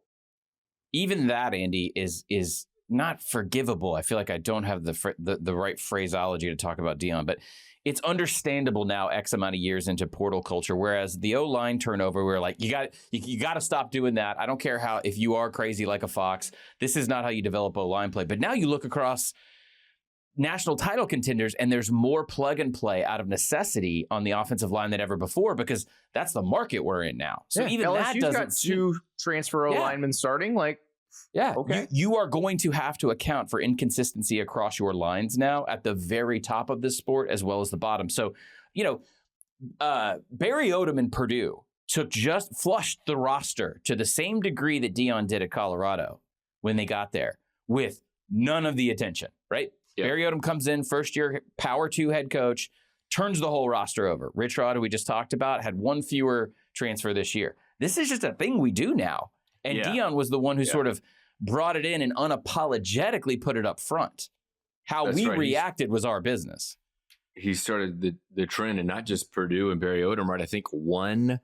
Even that, Andy, is not forgivable. I feel like I don't have the right phraseology to talk about Deion, but it's understandable now X amount of years into portal culture, whereas the O-line turnover, we're like, you got to stop doing that. I don't care if you are crazy like a fox, this is not how you develop O-line play. But now you look across national title contenders and there's more plug and play out of necessity on the offensive line than ever before because that's the market we're in now. So even LSU's that doesn't got 2 transfer O-linemen starting. Okay. You are going to have to account for inconsistency across your lines now at the very top of this sport as well as the bottom. So, Barry Odom in Purdue flushed the roster to the same degree that Deion did at Colorado when they got there with none of the attention, right? Yep. Barry Odom comes in, first year Power 2 head coach, turns the whole roster over. Rich Rod, who we just talked about, had 1 fewer transfer this year. This is just a thing we do now. And Deion was the one who sort of brought it in and unapologetically put it up front. How That's we right. reacted was our business. He started the trend, and not just Purdue and Barry Odom, right? I think one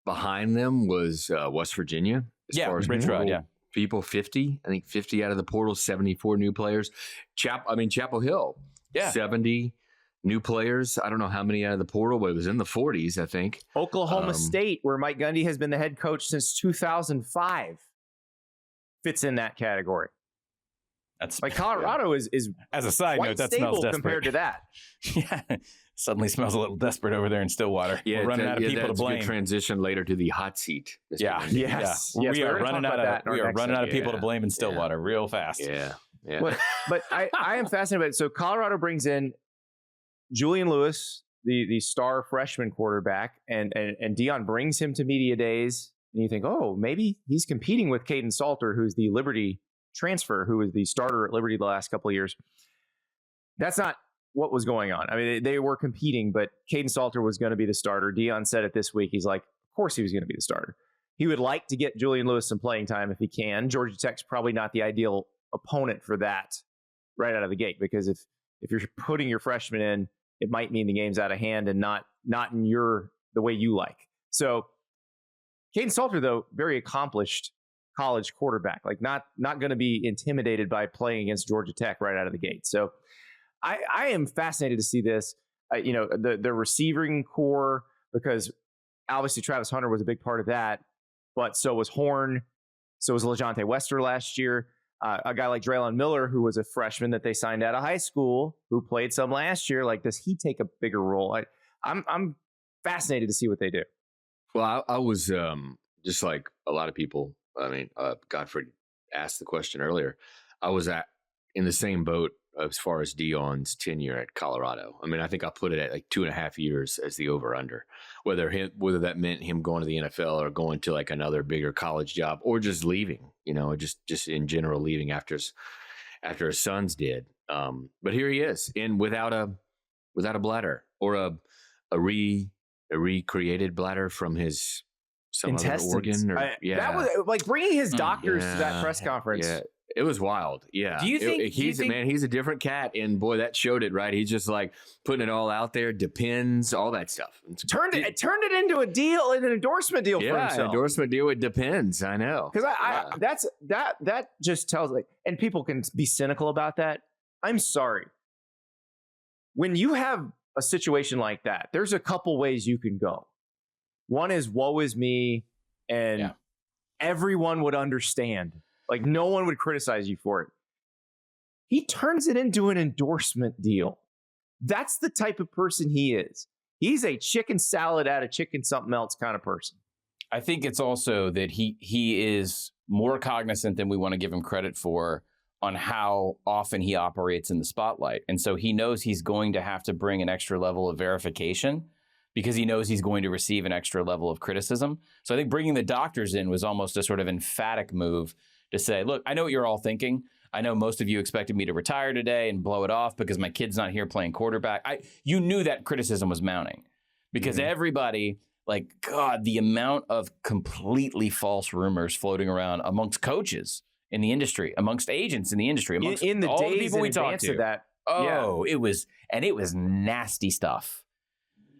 behind them was West Virginia. As far as Rich Rod, portal yeah. people, 50. I think 50 out of the portal, 74 new players. Chapel Hill, 70 new players. I don't know how many out of the portal, but it was in the 40s, I think. Oklahoma State, where Mike Gundy has been the head coach since 2005, fits in that category. That's like Colorado is as a side quite note, that stable smells desperate compared to that. Yeah, suddenly smells a little desperate over there in Stillwater. Yeah, we're running out of people to that's blame. a good transition later to the hot seat. Mr. Yeah, Gundy. Yes. we we're are gonna running talk out about that of in our next segment. people to blame in Stillwater real fast. Yeah. But I am fascinated by it. So Colorado brings in Julian Lewis, the star freshman quarterback, and Deion brings him to media days, and you think, oh, maybe he's competing with Caden Salter, who's the Liberty transfer, who was the starter at Liberty the last couple of years. That's not what was going on. I mean, they were competing, but Caden Salter was going to be the starter. Deion said it this week. He's like, of course he was going to be the starter. He would like to get Julian Lewis some playing time if he can. Georgia Tech's probably not the ideal opponent for that right out of the gate, because if you're putting your freshman in, it might mean the game's out of hand and not in the way you like. So Caden Salter, though, very accomplished college quarterback, like not going to be intimidated by playing against Georgia Tech right out of the gate. So I am fascinated to see this, the receiving core, because obviously Travis Hunter was a big part of that, but so was Horn, so was LeJontay Wester last year. A guy like Draylon Miller, who was a freshman that they signed out of high school, who played some last year. Like, does he take a bigger role? I'm fascinated to see what they do. Well, I was just like a lot of people. I mean, Godfrey asked the question earlier. I was in the same boat as far as Deion's tenure at Colorado. I mean, I think I put it at like 2.5 years as the over/under. Whether that meant him going to the NFL or going to like another bigger college job, or just leaving, just in general leaving after his sons did. But here he is, in without a bladder, or a recreated bladder from his some other organ. That was like bringing his doctors to that press conference. Yeah. It was wild. Yeah. Do you think he's a different cat, and boy, that showed it, right? He's just like putting it all out there, depends, all that stuff. Turned it into a deal, an endorsement deal for himself. Yeah, endorsement deal. It depends. I know. Because that just tells, like, and people can be cynical about that. I'm sorry. When you have a situation like that, there's a couple ways you can go. One is woe is me, and everyone would understand. Like, no one would criticize you for it. He turns it into an endorsement deal. That's the type of person he is. He's a chicken salad out of chicken something else kind of person. I think it's also that he is more cognizant than we want to give him credit for on how often he operates in the spotlight. And so he knows he's going to have to bring an extra level of verification, because he knows he's going to receive an extra level of criticism. So I think bringing the doctors in was almost a sort of emphatic move to say, look, I know what you're all thinking. I know most of you expected me to retire today and blow it off because my kid's not here playing quarterback. You knew that criticism was mounting, because everybody, like, God, the amount of completely false rumors floating around amongst coaches in the industry, amongst agents in the industry, amongst in the all days the people we talked to. of that. It was nasty stuff.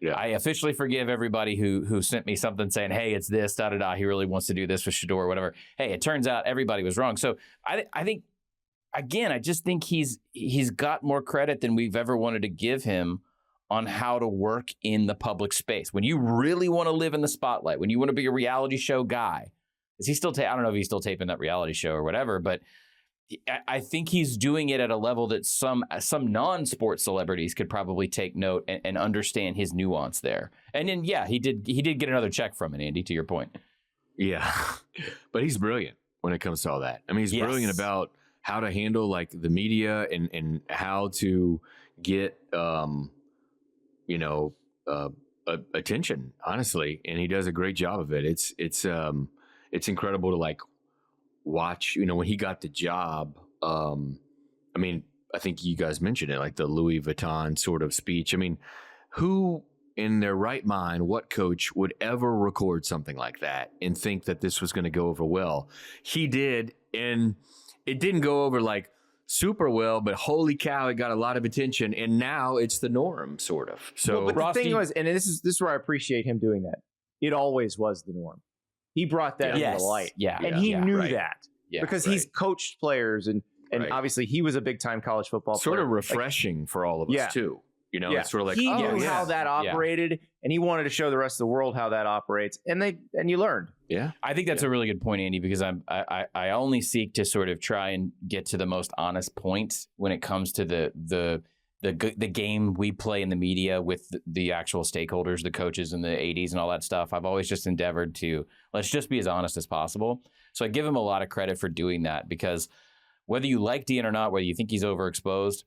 Yeah. I officially forgive everybody who sent me something saying, hey, it's this, da-da-da, he really wants to do this with Shador or whatever. Hey, it turns out everybody was wrong. So I think, again, I just think he's got more credit than we've ever wanted to give him on how to work in the public space. When you really want to live in the spotlight, when you want to be a reality show guy, is he still, I don't know if he's still taping that reality show or whatever, but I think he's doing it at a level that some non-sport celebrities could probably take note and understand his nuance there. And then, he did get another check from it, Andy, to your point. Yeah, but he's brilliant when it comes to all that. I mean, he's brilliant about how to handle like the media and how to get, attention, honestly. And he does a great job of it. It's incredible to like watch, when he got the job. I mean, I think you guys mentioned it, like the Louis Vuitton sort of speech. I mean, who in their right mind, what coach would ever record something like that and think that this was going to go over well? He did, and it didn't go over like super well, but holy cow, it got a lot of attention, and now it's the norm, sort of. So, but Ross, the thing was, and this is where I appreciate him doing that. It always was the norm. He brought that into the light, and he knew that because he's coached players, and obviously he was a big time college football sort player. of refreshing for all of us too. You know, it's sort of like he knew how that operated, and he wanted to show the rest of the world how that operates, and you learned. Yeah, I think that's a really good point, Andy, because I only seek to sort of try and get to the most honest point when it comes to the game we play in the media with the actual stakeholders, the coaches and the ADs and all that stuff. I've always just endeavored to let's just be as honest as possible. So I give him a lot of credit for doing that, because whether you like Deion or not, whether you think he's overexposed,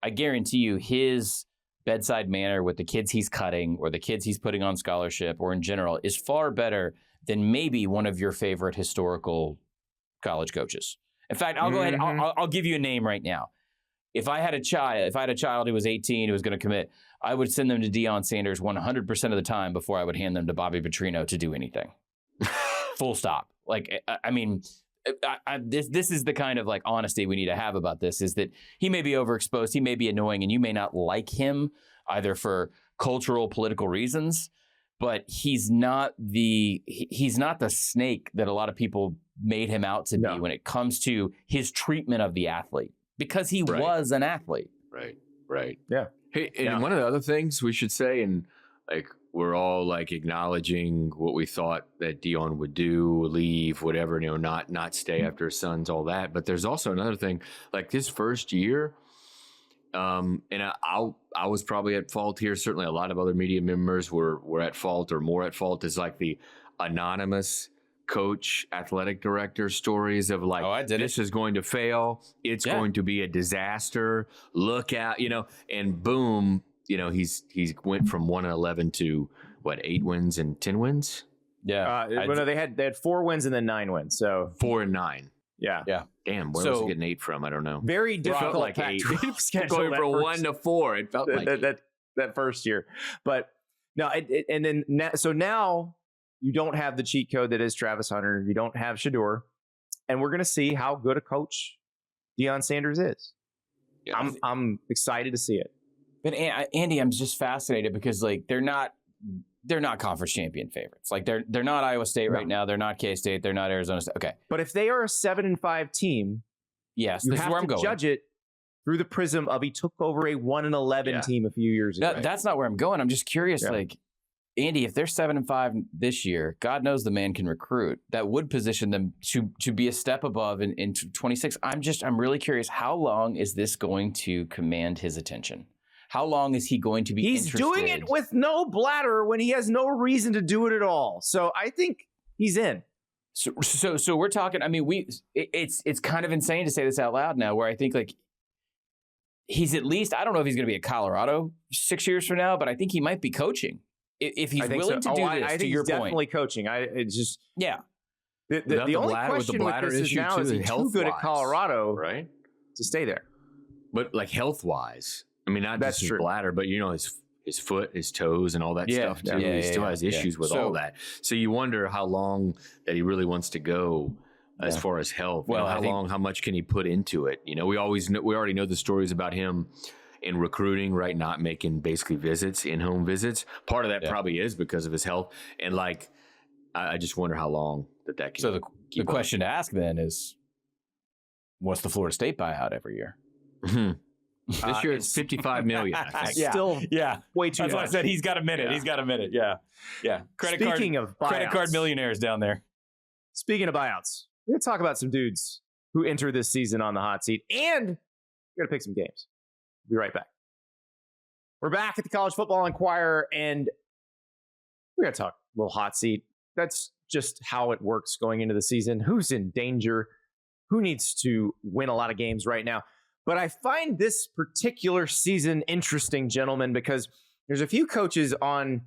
I guarantee you his bedside manner with the kids he's cutting or the kids he's putting on scholarship or in general is far better than maybe one of your favorite historical college coaches. In fact, I'll go ahead. I'll give you a name right now. If I had a child who was 18 who was going to commit, I would send them to Deion Sanders 100% of the time before I would hand them to Bobby Petrino to do anything. Full stop. Like, I mean, this is the kind of like honesty we need to have about this, is that he may be overexposed, he may be annoying, and you may not like him either for cultural, political reasons, but he's not the snake that a lot of people made him out to be when it comes to his treatment of the athlete, because he was an athlete. Right. Yeah. Hey, and one of the other things we should say, and like we're all like acknowledging what we thought that Deion would do, leave, whatever, not stay after his sons, all that. But there's also another thing, like his first year, and I was probably at fault here. Certainly a lot of other media members were at fault, or more at fault, is like the anonymous coach, athletic director stories of like, this is going to fail. It's going to be a disaster. Look out, and boom, he's went from 1-11 to what, 8 wins and 10 wins. Yeah, they had 4 wins and then 9 wins. So 4 and 9. Yeah. Damn, where was he getting 8 from? I don't know. Very difficult. Like 8. Going from 1 to 4. It felt like that first year, but no, so now you don't have the cheat code that is Travis Hunter. You don't have Shador, and we're going to see how good a coach Deion Sanders is. Yeah. I'm excited to see it. But Andy, I'm just fascinated because like they're not conference champion favorites. Like they're not Iowa State right now. They're not K-State. They're not Arizona State. Okay, but if they are a 7-5 team, yes, you this have is where I'm to going. Judge it through the prism of he took over a 1-11 team a few years ago. That's not where I'm going. I'm just curious, like, Andy, if they're 7-5 this year, God knows the man can recruit. That would position them to be a step above in 26. I'm really curious, how long is this going to command his attention? How long is he going to be interested? He's doing it with no bladder when he has no reason to do it at all. So I think he's in. So we're talking, I mean, it's kind of insane to say this out loud now, where I think like he's at least, I don't know if he's going to be at Colorado 6 years from now, but I think he might be coaching. If he's willing to do this, I think to your he's point. Definitely coaching. The the only bladder, question with this is now, is he too good at Colorado to stay there? But like health-wise, I mean, not just his bladder, but his foot, his toes, and all that stuff too. He still has issues with all that. So you wonder how long that he really wants to go as far as health. Well, how much can he put into it? We already know the stories about him in recruiting, right? Not making basically in-home visits. Part of that probably is because of his health. And like, I just wonder how long that can. So the question to ask then is, what's the Florida State buyout every year? This year it's $55 million. I think. Still, way too. That's why I said he's got a minute. He's got a minute. Yeah. Speaking of buyouts, credit card millionaires down there. Speaking of buyouts, we're gonna talk about some dudes who enter this season on the hot seat, and we're gonna pick some games. We'll be right back. We're back at the College Football Enquirer, and we're going to talk a little hot seat. That's just how it works going into the season. Who's in danger? Who needs to win a lot of games right now? But I find this particular season interesting, gentlemen, because there's a few coaches on,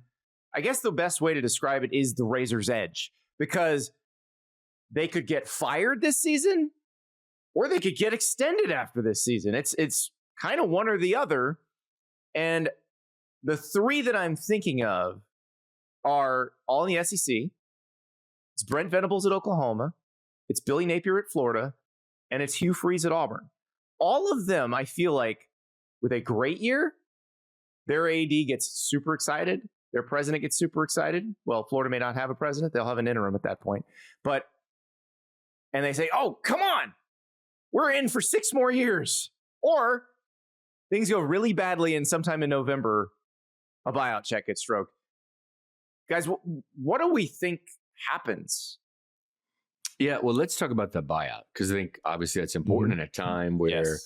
I guess the best way to describe it is the razor's edge, because they could get fired this season or they could get extended after this season. It's kind of one or the other. And the 3 that I'm thinking of are all in the SEC. It's Brent Venables at Oklahoma. It's Billy Napier at Florida. And it's Hugh Freeze at Auburn. all of them, I feel like, with a great year, their AD gets super excited. Their president gets super excited. Well, Florida may not have a president. They'll have an interim at that point. And they say, oh, come on. We're in for 6 more years. Or things go really badly and sometime in November, a buyout check gets stroked. Guys, what do we think happens? Yeah, well, let's talk about the buyout, because I think obviously that's important in a time where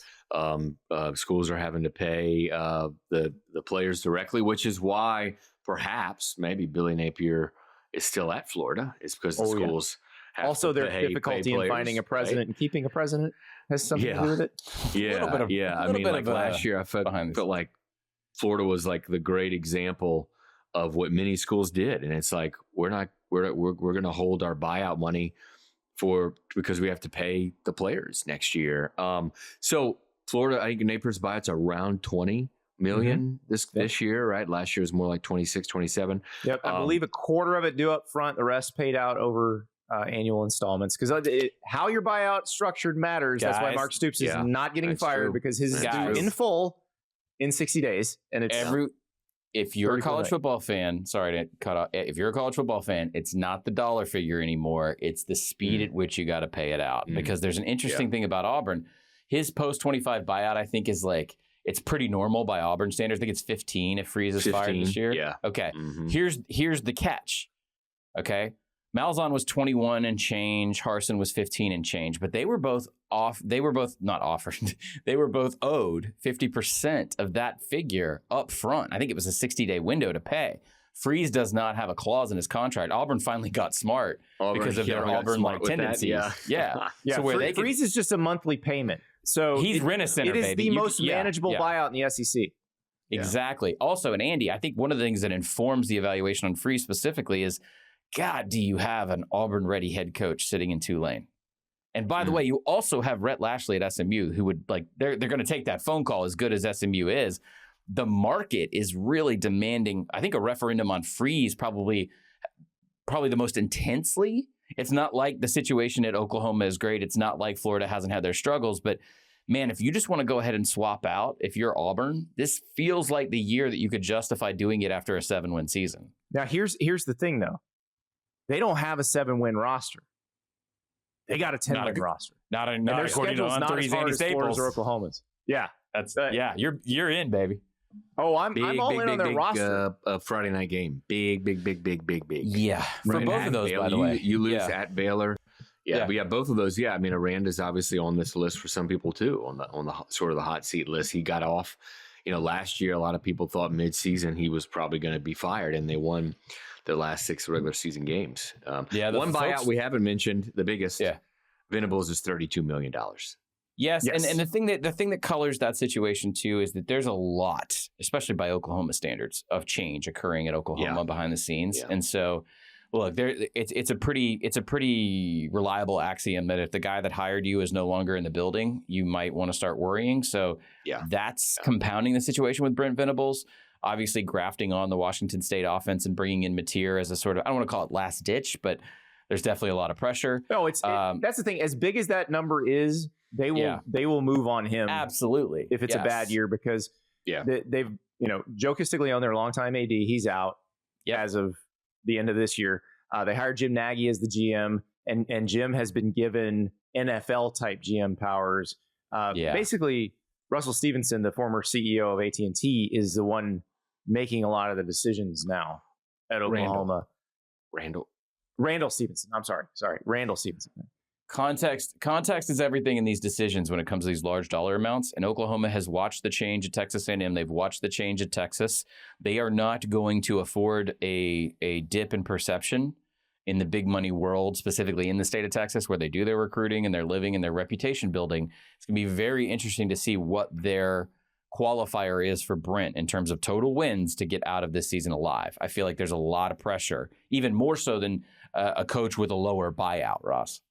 schools are having to pay the players directly, which is why perhaps maybe Billy Napier is still at Florida. It's because the schools have also to their difficulty in finding a president and keeping a president has something to do with it. I mean, like last year, I felt like Florida was like the great example of what many schools did, and it's like we're going to hold our buyout money because we have to pay the players next year. So Florida, I think Napier's buyout's around $20 million this year, right? Last year was more like 26, 27. Yep, I believe a quarter of it due up front, the rest paid out over annual installments, because how your buyout structured matters. Guys, that's why Mark Stoops is not getting fired, because his is due in full in 60 days. And it's if you're a college football fan, sorry to cut off. If you're a college football fan, it's not the dollar figure anymore. It's the speed at which you got to pay it out. Because there's an interesting thing about Auburn. His post-25 buyout, I think, is like, it's pretty normal by Auburn standards. I think it's 15 if Freeze is fired this year. Yeah. Okay. Here's the catch. Okay. Malzahn was 21 and change. Harsin was 15 and change. But they were both not offered. They were both owed 50% of that figure up front. I think it was a 60-day window to pay. Freeze does not have a clause in his contract. Auburn finally got smart because of their Auburn-like tendencies. Yeah. So Freeze is just a monthly payment. So he's Rent-A-Center, baby. It is baby. the most manageable buyout in the SEC. Exactly. Also, and Andy, I think one of the things that informs the evaluation on Freeze specifically is, God, do you have an Auburn-ready head coach sitting in Tulane? And by the way, you also have Rhett Lashley at SMU, who would they're going to take that phone call, as good as SMU is. The market is really demanding, I think, a referendum on Freeze probably the most intensely. It's not like the situation at Oklahoma is great. It's not like Florida hasn't had their struggles. But, man, if you just want to go ahead and swap out, if you're Auburn, this feels like the year that you could justify doing it after a 7-win season. Now, here's the thing, though. They don't have a 7-win roster. They got a 10-win roster. Not according to not as hard as Florida's or Oklahoma's. Yeah. That's you're in, baby. Oh, I'm all in on their roster. Friday night game. Big. Yeah. For both of those, Baylor, by the way. You lose at Baylor. Yeah, but both of those. Yeah, I mean, Aranda's obviously on this list for some people too, on the sort of the hot seat list. He got off. Last year, a lot of people thought midseason he was probably going to be fired, and they won their last 6 regular season games. One buyout we haven't mentioned, the biggest. Yeah, Venables is $32 million. Yes. And the thing that colors that situation too is that there's a lot, especially by Oklahoma standards, of change occurring at Oklahoma behind the scenes. Yeah. And so, look, it's a pretty reliable axiom that if the guy that hired you is no longer in the building, you might want to start worrying. So that's compounding the situation with Brent Venables. Obviously, grafting on the Washington State offense and bringing in Mateer as a sort of, I don't want to call it last ditch, but there's definitely a lot of pressure. No, that's the thing. As big as that number is, they will move on him. Absolutely. If it's a bad year, because they've, Joe Castiglione, their longtime AD, he's out as of the end of this year. They hired Jim Nagy as the GM, and Jim has been given NFL type GM powers. Basically, Russell Stevenson, the former CEO of AT&T, is the one making a lot of the decisions now at Oklahoma. Randall Stevenson. I'm sorry. Randall Stevenson. Context is everything in these decisions when it comes to these large dollar amounts. And Oklahoma has watched the change at Texas A&M. They've watched the change at Texas. They are not going to afford a dip in perception in the big money world, specifically in the state of Texas, where they do their recruiting and their living and their reputation building. It's going to be very interesting to see what their qualifier is for Brent in terms of total wins to get out of this season alive. I feel like there's a lot of pressure, even more so than a coach with a lower buyout, Ross.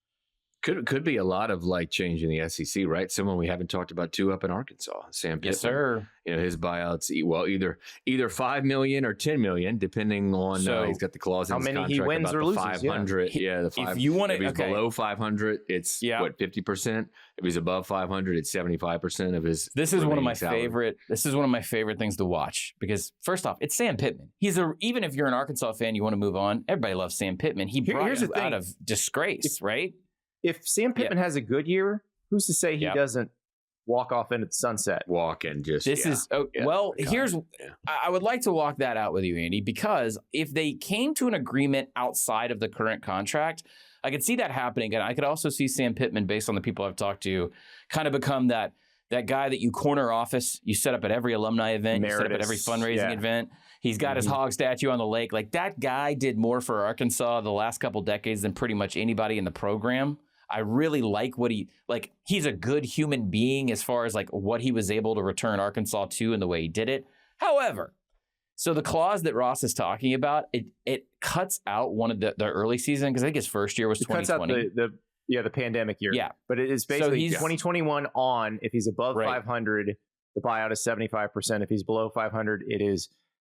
Could be a lot of like change in the SEC, right? Someone we haven't talked about too up in Arkansas, Sam Pittman. Yes, sir. His buyouts, either $5 million or $10 million, depending on he's got the clause in how his many contract he wins about or the loses. 500. Yeah, the 500. If you want to, if he's below 500, it's what 50%. If he's above 500, it's 75% of his. This is one of my salary. favorite things to watch because first off, it's Sam Pittman. Even if you're an Arkansas fan, you want to move on. Everybody loves Sam Pittman. He brought you out of disgrace, right? If Sam Pittman has a good year, who's to say he doesn't walk off into the sunset? Walk and just. I would like to walk that out with you, Andy, because if they came to an agreement outside of the current contract, I could see that happening. And I could also see Sam Pittman, based on the people I've talked to, kind of become that guy that you corner office, you set up at every alumni event, you set up at every fundraising event. He's got his hog statue on the lake. Like, that guy did more for Arkansas the last couple decades than pretty much anybody in the program. I really like he's a good human being as far as like what he was able to return Arkansas to and the way he did it. However, so the clause that Ross is talking about, it cuts out one of the early season, because I think his first year was 2020. Cuts out the pandemic year. Yeah. But it is basically 2021 on. If he's above 500, the buyout is 75%. If he's below 500, it is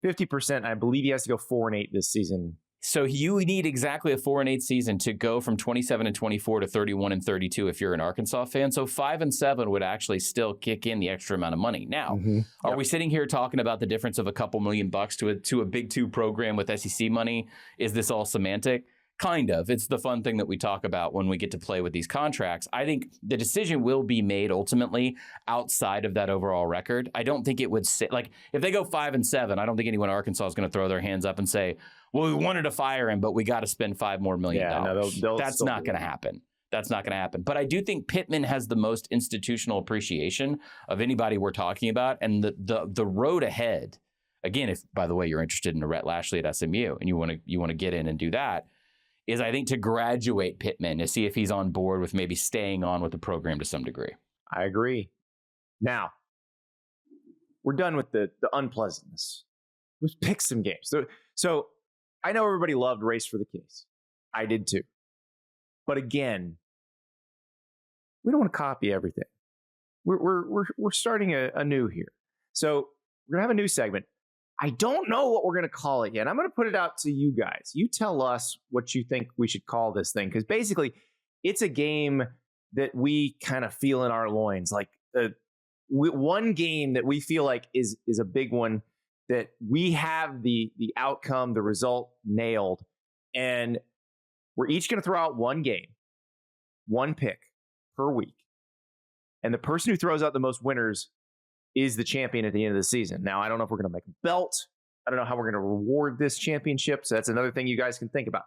50%. I believe he has to go 4-8 this season. So you need exactly a 4-8 season to go from 27-24 to 31-32 if you're an Arkansas fan. So 5-7 would actually still kick in the extra amount of money. Now, are we sitting here talking about the difference of a couple $1 million to a Big Two program with SEC money? Is this all semantic? Kind of. It's the fun thing that we talk about when we get to play with these contracts. I think the decision will be made ultimately outside of that overall record. I don't think it would sit like if they go 5-7. I don't think anyone in Arkansas is going to throw their hands up and say, "Well, we wanted to fire him, but we got to spend $5 more million." That's not going to happen. That's not going to happen. But I do think Pittman has the most institutional appreciation of anybody we're talking about, and the road ahead. Again, if by the way you're interested in Rhett Lashley at SMU and you want to get in and do that, is I think to graduate Pittman to see if he's on board with maybe staying on with the program to some degree. I agree. Now, we're done with the unpleasantness. Let's pick some games. So I know everybody loved Race for the Case. I did too. But again, we don't want to copy everything. We're starting anew here. So we're going to have a new segment. I don't know what we're going to call it yet. I'm going to put it out to you guys. You tell us what you think we should call this thing. Because basically, it's a game that we kind of feel in our loins. Like one game that we feel like is a big one that we have the outcome, the result nailed. And we're each going to throw out one game, one pick per week. And the person who throws out the most winners is the champion at the end of the season. Now, I don't know if we're going to make a belt. I don't know how we're going to reward this championship. So that's another thing you guys can think about.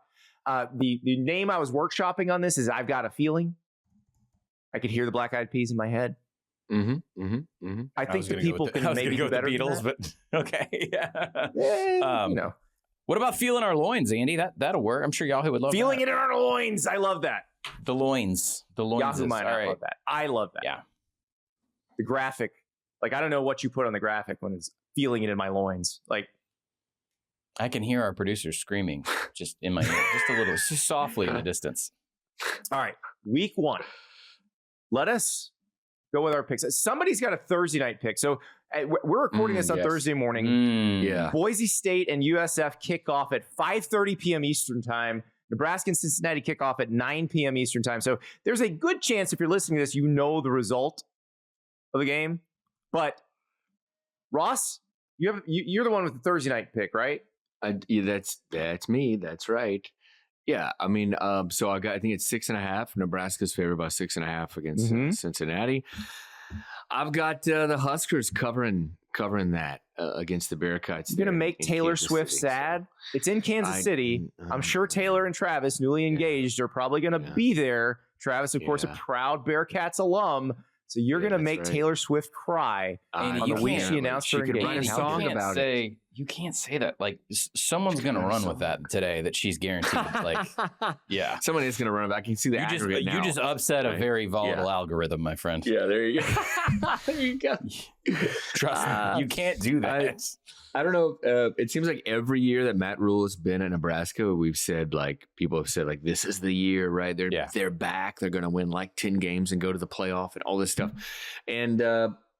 The name I was workshopping on this is I've Got a Feeling. I could hear the Black Eyed Peas in my head. I think the people can maybe do better than that. But okay. Yeah. What about Feeling Our Loins, Andy? That'll work. I'm sure Yahoo would love Feeling it in our loins. I love that. The loins. Yahoo might not love that. I love that. Yeah. The graphic. Like, I don't know what you put on the graphic when it's feeling it in my loins. Like, I can hear our producers screaming just in my ear, just a little, just softly in the distance. All right. Week 1. Let us go with our picks. Somebody's got a Thursday night pick. So we're recording this on Thursday morning. Boise State and USF kick off at 5:30 p.m. Eastern time. Nebraska and Cincinnati kick off at 9 p.m. Eastern time. So there's a good chance if you're listening to this, you know the result of the game. But Ross, you're the one with the Thursday night pick, right? That's me. That's right. Yeah, I mean, so I think it's 6.5. Nebraska's favored by 6.5 against Cincinnati. I've got the Huskers covering that against the Bearcats. You're gonna make Taylor Swift sad. It's in Kansas City. I'm sure Taylor and Travis, newly engaged, are probably gonna be there. Travis, of course, a proud Bearcats alum. So you're going to make Taylor Swift cry on the week she announced her engagement. Write a song about it. You can't say that. Like someone's going to run with that today that she's guaranteed. Like, yeah. Someone is going to run it. I can see the aggregate now. You just upset a very volatile Yeah. algorithm, my friend. Yeah, there you go. There you go. Trust me, you can't do that. I don't know. It seems like every year that Matt Rule has been at Nebraska, we've said like people have said like this is the year, right? They're back. They're going to win like 10 games and go to the playoff and all this stuff. And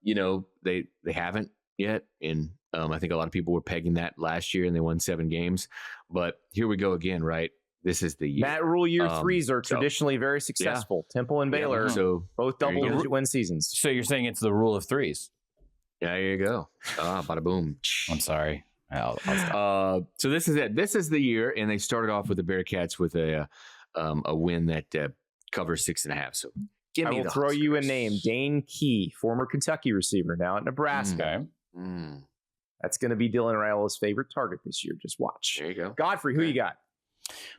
you know they haven't yet. And I think a lot of people were pegging that last year, and they won 7 games. But here we go again, right? This is the year. Matt Rule year threes are traditionally very successful. Temple and Baylor, both double-digit win seasons. So you're saying it's the rule of threes? Yeah, there you go. Bada boom. I'm sorry. I'll So this is it. This is the year, and they started off with the Bearcats with a win that covers 6.5. So give me I will throw you a name: Dane Key, former Kentucky receiver, now at Nebraska. That's going to be Dylan Raiola's favorite target this year. Just watch. There you go. Godfrey, who you got?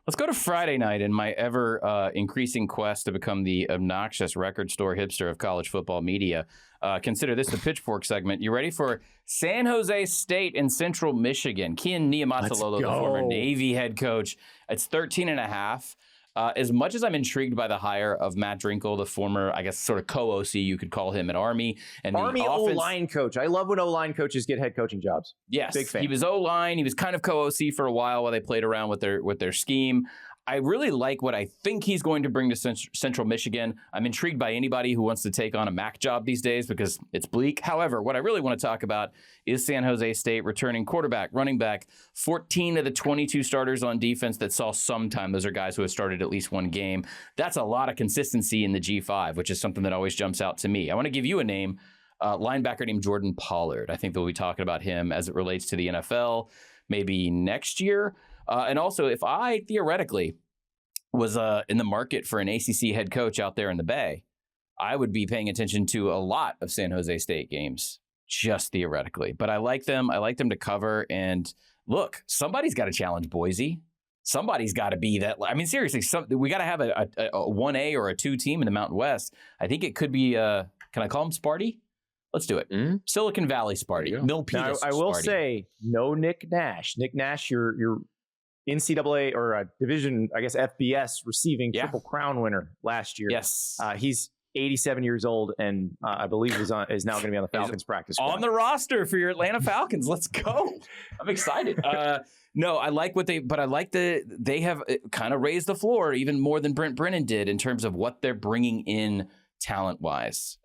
Let's go to Friday night in my ever increasing quest to become the obnoxious record store hipster of college football media. Consider this the Pitchfork segment. You ready for San Jose State and Central Michigan? Kian Niumatalolo, the former Navy head coach. It's 13.5. As much as I'm intrigued by the hire of Matt Drinkle, the former, I guess, sort of co-OC, you could call him at Army. And Army O-line coach. I love when O-line coaches get head coaching jobs. Yes, big fan. He was O-line. He was kind of co-OC for a while they played around with their scheme. I really like what I think he's going to bring to Central Michigan. I'm intrigued by anybody who wants to take on a MAC job these days because it's bleak. However, what I really want to talk about is San Jose State returning quarterback, running back, 14 of the 22 starters on defense that saw some time. Those are guys who have started at least one game. That's a lot of consistency in the G5, which is something that always jumps out to me. I want to give you a name, linebacker named Jordan Pollard. I think they'll be talking about him as it relates to the NFL maybe next year. And also, if I theoretically was in the market for an ACC head coach out there in the Bay, I would be paying attention to a lot of San Jose State games, just theoretically. But I like them. I like them to cover. And look, somebody's got to challenge Boise. Somebody's got to be that. I mean, seriously, we got to have a 1A or a 2 team in the Mountain West. I think it could be, can I call them Sparty? Let's do it. Silicon Valley Sparty. Milpitas I will Sparty. say, no Nick Nash. Nick Nash, your NCAA or Division, I guess, FBS receiving Triple Crown winner last year. Yes. He's 87 years old and I believe is now going to be on the Falcons practice squad. On the roster for your Atlanta Falcons. Let's go. I'm excited. No, I like they have kind of raised the floor even more than Brent Brennan did in terms of what they're bringing in talent-wise.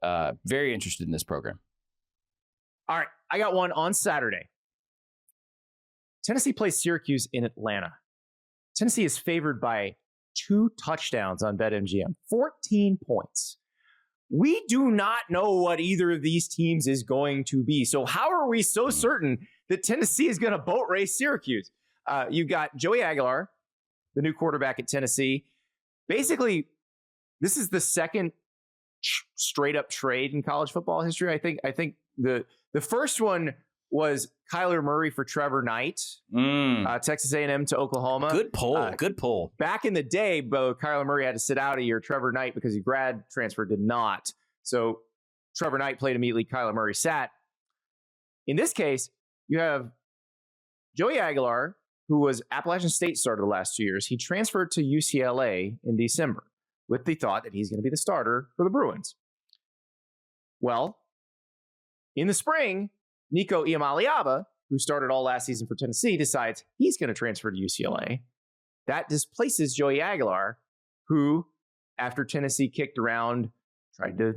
Very interested in this program. All right. I got one on Saturday. Tennessee plays Syracuse in Atlanta. Tennessee is favored by 2 touchdowns on BetMGM, 14 points. We do not know what either of these teams is going to be. So how are we so certain that Tennessee is going to boat race Syracuse? You've got Joey Aguilar, the new quarterback at Tennessee. Basically, this is the second straight up trade in college football history. I think the first one was Kyler Murray for Trevor Knight, Texas A&M to Oklahoma. Good pull. Back in the day, Kyler Murray had to sit out a year. Trevor Knight, because he grad transferred, did not. So Trevor Knight played immediately. Kyler Murray sat. In this case, you have Joey Aguilar, who was Appalachian State starter the last 2 years. He transferred to UCLA in December with the thought that he's going to be the starter for the Bruins. Well, in the spring, Nico Iamaleava, who started all last season for Tennessee, decides he's going to transfer to UCLA. That displaces Joey Aguilar, who, after Tennessee kicked around, tried to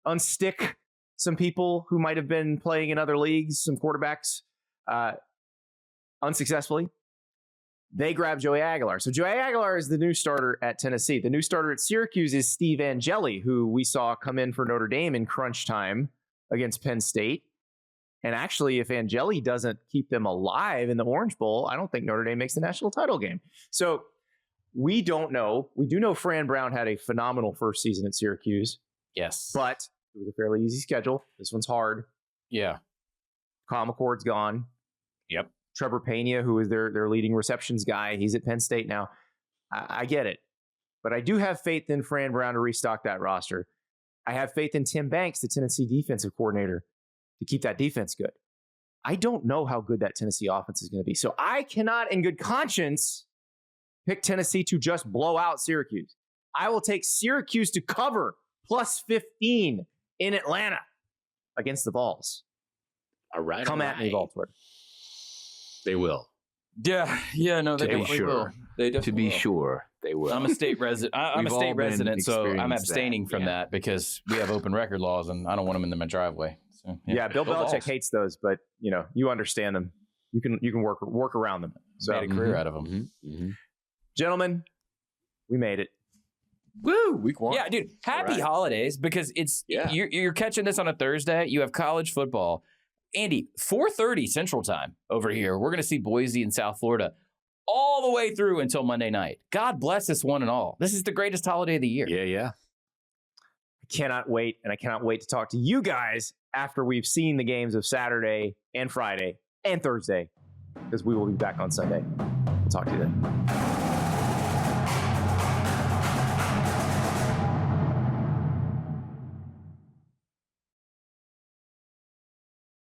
unstick some people who might have been playing in other leagues, some quarterbacks, unsuccessfully. They grabbed Joey Aguilar. So Joey Aguilar is the new starter at Tennessee. The new starter at Syracuse is Steve Angeli, who we saw come in for Notre Dame in crunch time against Penn State. And actually, if Angeli doesn't keep them alive in the Orange Bowl, I don't think Notre Dame makes the national title game. So we don't know. We do know Fran Brown had a phenomenal first season at Syracuse. Yes. But it was a fairly easy schedule. This one's hard. Yeah. Kyle McCord's gone. Yep. Trevor Pena, who is their leading receptions guy, he's at Penn State now. I get it. But I do have faith in Fran Brown to restock that roster. I have faith in Tim Banks, the Tennessee defensive coordinator, to keep that defense good. I don't know how good that Tennessee offense is going to be. So I cannot, in good conscience, pick Tennessee to just blow out Syracuse. I will take Syracuse to cover plus 15 in Atlanta against the Vols. All right. Come at me, Baltimore. They will. Yeah, no, they definitely will. They definitely To be will. sure, they will. I'm a state resident. I'm a We've state all been resident, so I'm experienced abstaining that, from yeah. that because we have open record laws, and I don't want them in my driveway. So, Yeah, Bill Go Belichick Vols. hates those, but you understand them. You can work around them. So, Made a career out of them. gentlemen, we made it. Woo! Week 1. Yeah, dude. Happy right. holidays because you're catching this on a Thursday. You have college football. Andy, 4:30 Central Time over here. We're going to see Boise and South Florida all the way through until Monday night. God bless us one and all. This is the greatest holiday of the year. Yeah. I cannot wait, and I cannot wait to talk to you guys after we've seen the games of Saturday and Friday and Thursday, because we will be back on Sunday. We'll talk to you then.